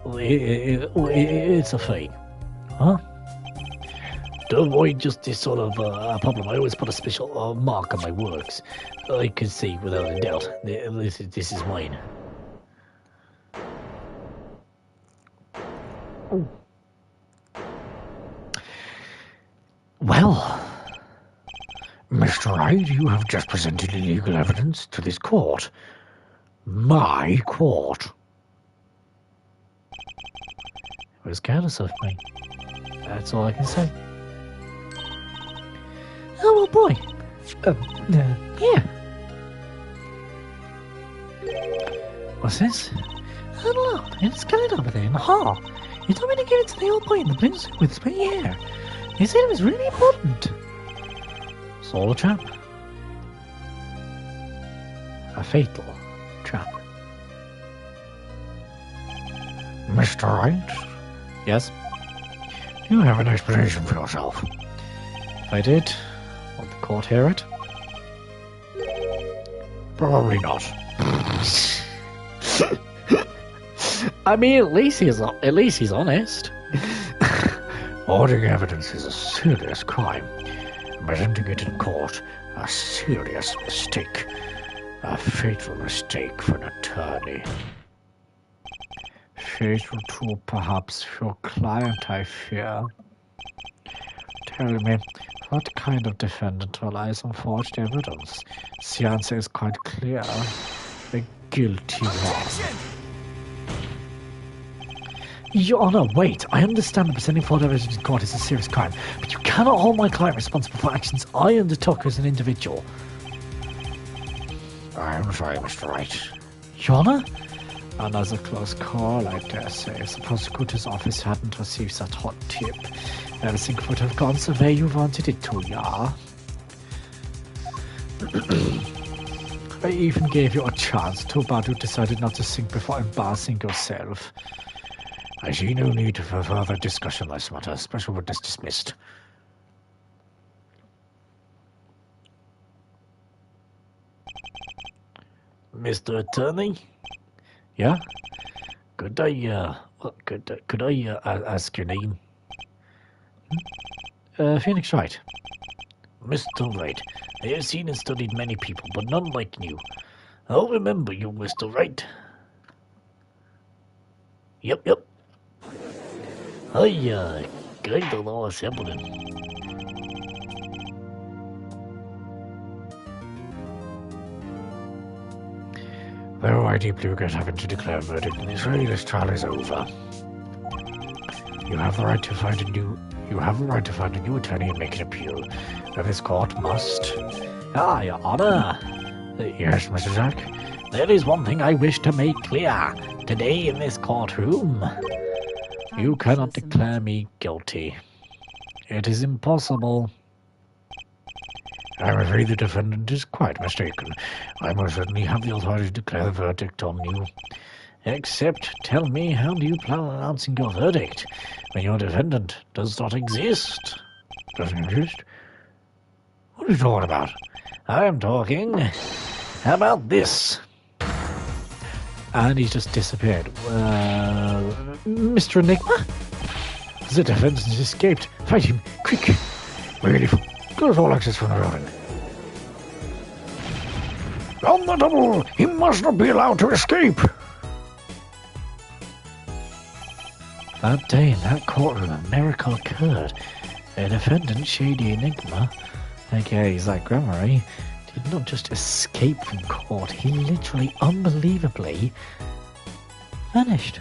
It's a fake. Huh? To avoid just this sort of problem, I always put a special mark on my works. I can see without a doubt. This is mine. Oh. Well, Mr. Wright, you have just presented illegal evidence to this court. My court. it was careless of me. That's all I can say. Oh, well, boy. Yeah. What's this? I don't know. It's got over there in the hall. You told me to give it to the old boy in the blue suit with springy hair. He said it was really important. It's all a trap. A fatal trap. Mr. Wright, Yes? do you have an explanation for yourself? If I did, would the court hear it? Probably not. I mean, at least he's honest. Hoarding evidence is a serious crime. Presenting it in court, a serious mistake. A fatal mistake for an attorney. Fatal too, perhaps, for your client, I fear. Tell me, what kind of defendant relies on forged evidence? The answer is quite clear. The guilty one. Objection! Your Honor, wait. I understand that presenting forged evidence in court is a serious crime, but you cannot hold my client responsible for actions I undertook as an individual. I am sorry, Mr. Wright. Your Honor? Another close call, I dare say. If the prosecutor's office hadn't received that hot tip, everything would have gone the way you wanted it to, yeah? I even gave you a chance. Too bad you decided not to think before embarrassing yourself. I see no need for further discussion on this matter. Special witness dismissed. Mr. Attorney? Yeah? Could I ask your name? Phoenix Wright. Mr. Wright, I have seen and studied many people, but none like you. I'll remember you, Mr. Wright. Yep. I kind of know what's happening. Though I deeply regret having to declare a verdict in this way, this trial is over. You have the right to find a new attorney and make an appeal. But this court must. Ah, Your Honor. Yes, Mr. Jack? There is one thing I wish to make clear. Today in this courtroom, you cannot declare me guilty. It is impossible. I'm afraid the defendant is quite mistaken. I most certainly have the authority to declare the verdict on you. Except, tell me, how do you plan on announcing your verdict when your defendant does not exist? Doesn't exist? What are you talking about? I am talking about this. And he's just disappeared. Mr. Enigma? The defendant has escaped. Fight him, quick. Really? There's all access from the Robin. On the double! He must not be allowed to escape! That day in that courtroom, a miracle occurred. The defendant, Shady Enigma, aka Zach Grammary, did not just escape from court, he literally, unbelievably, vanished.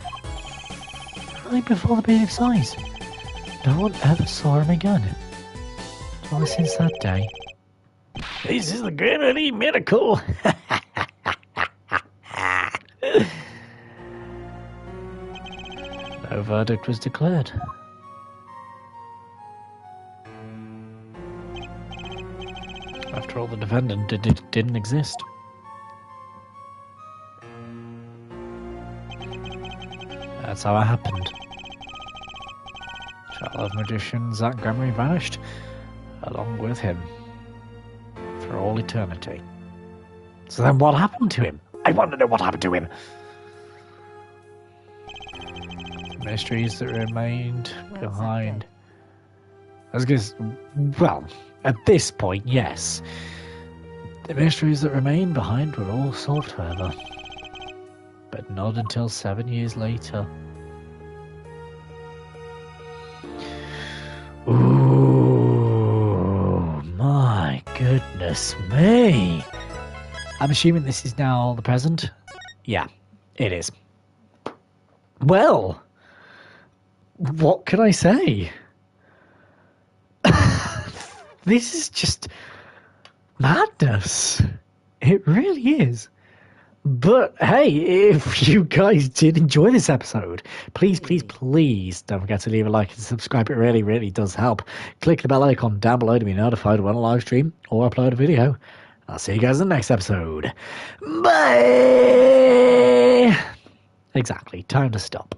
Right before the bailiff's eyes. No one ever saw him again. Only since that day. This is the Granary miracle! No verdict was declared. After all, the defendant didn't exist. That's how it happened. Child magician Zach Grammary vanished, along with him, for all eternity. So then what happened to him? I want to know what happened to him! Mysteries that remained behind. I was going to... Well, at this point, yes. The mysteries that remained behind were all solved, however. But not until 7 years later. Ooh, my goodness me. I'm assuming this is now the present? Yeah, it is. Well, what can I say? This is just madness. It really is. But hey, if you guys did enjoy this episode, please don't forget to leave a like and subscribe. It really, really does help. Click the bell icon down below to be notified when I live stream or upload a video. I'll see you guys in the next episode. Bye! Exactly, time to stop.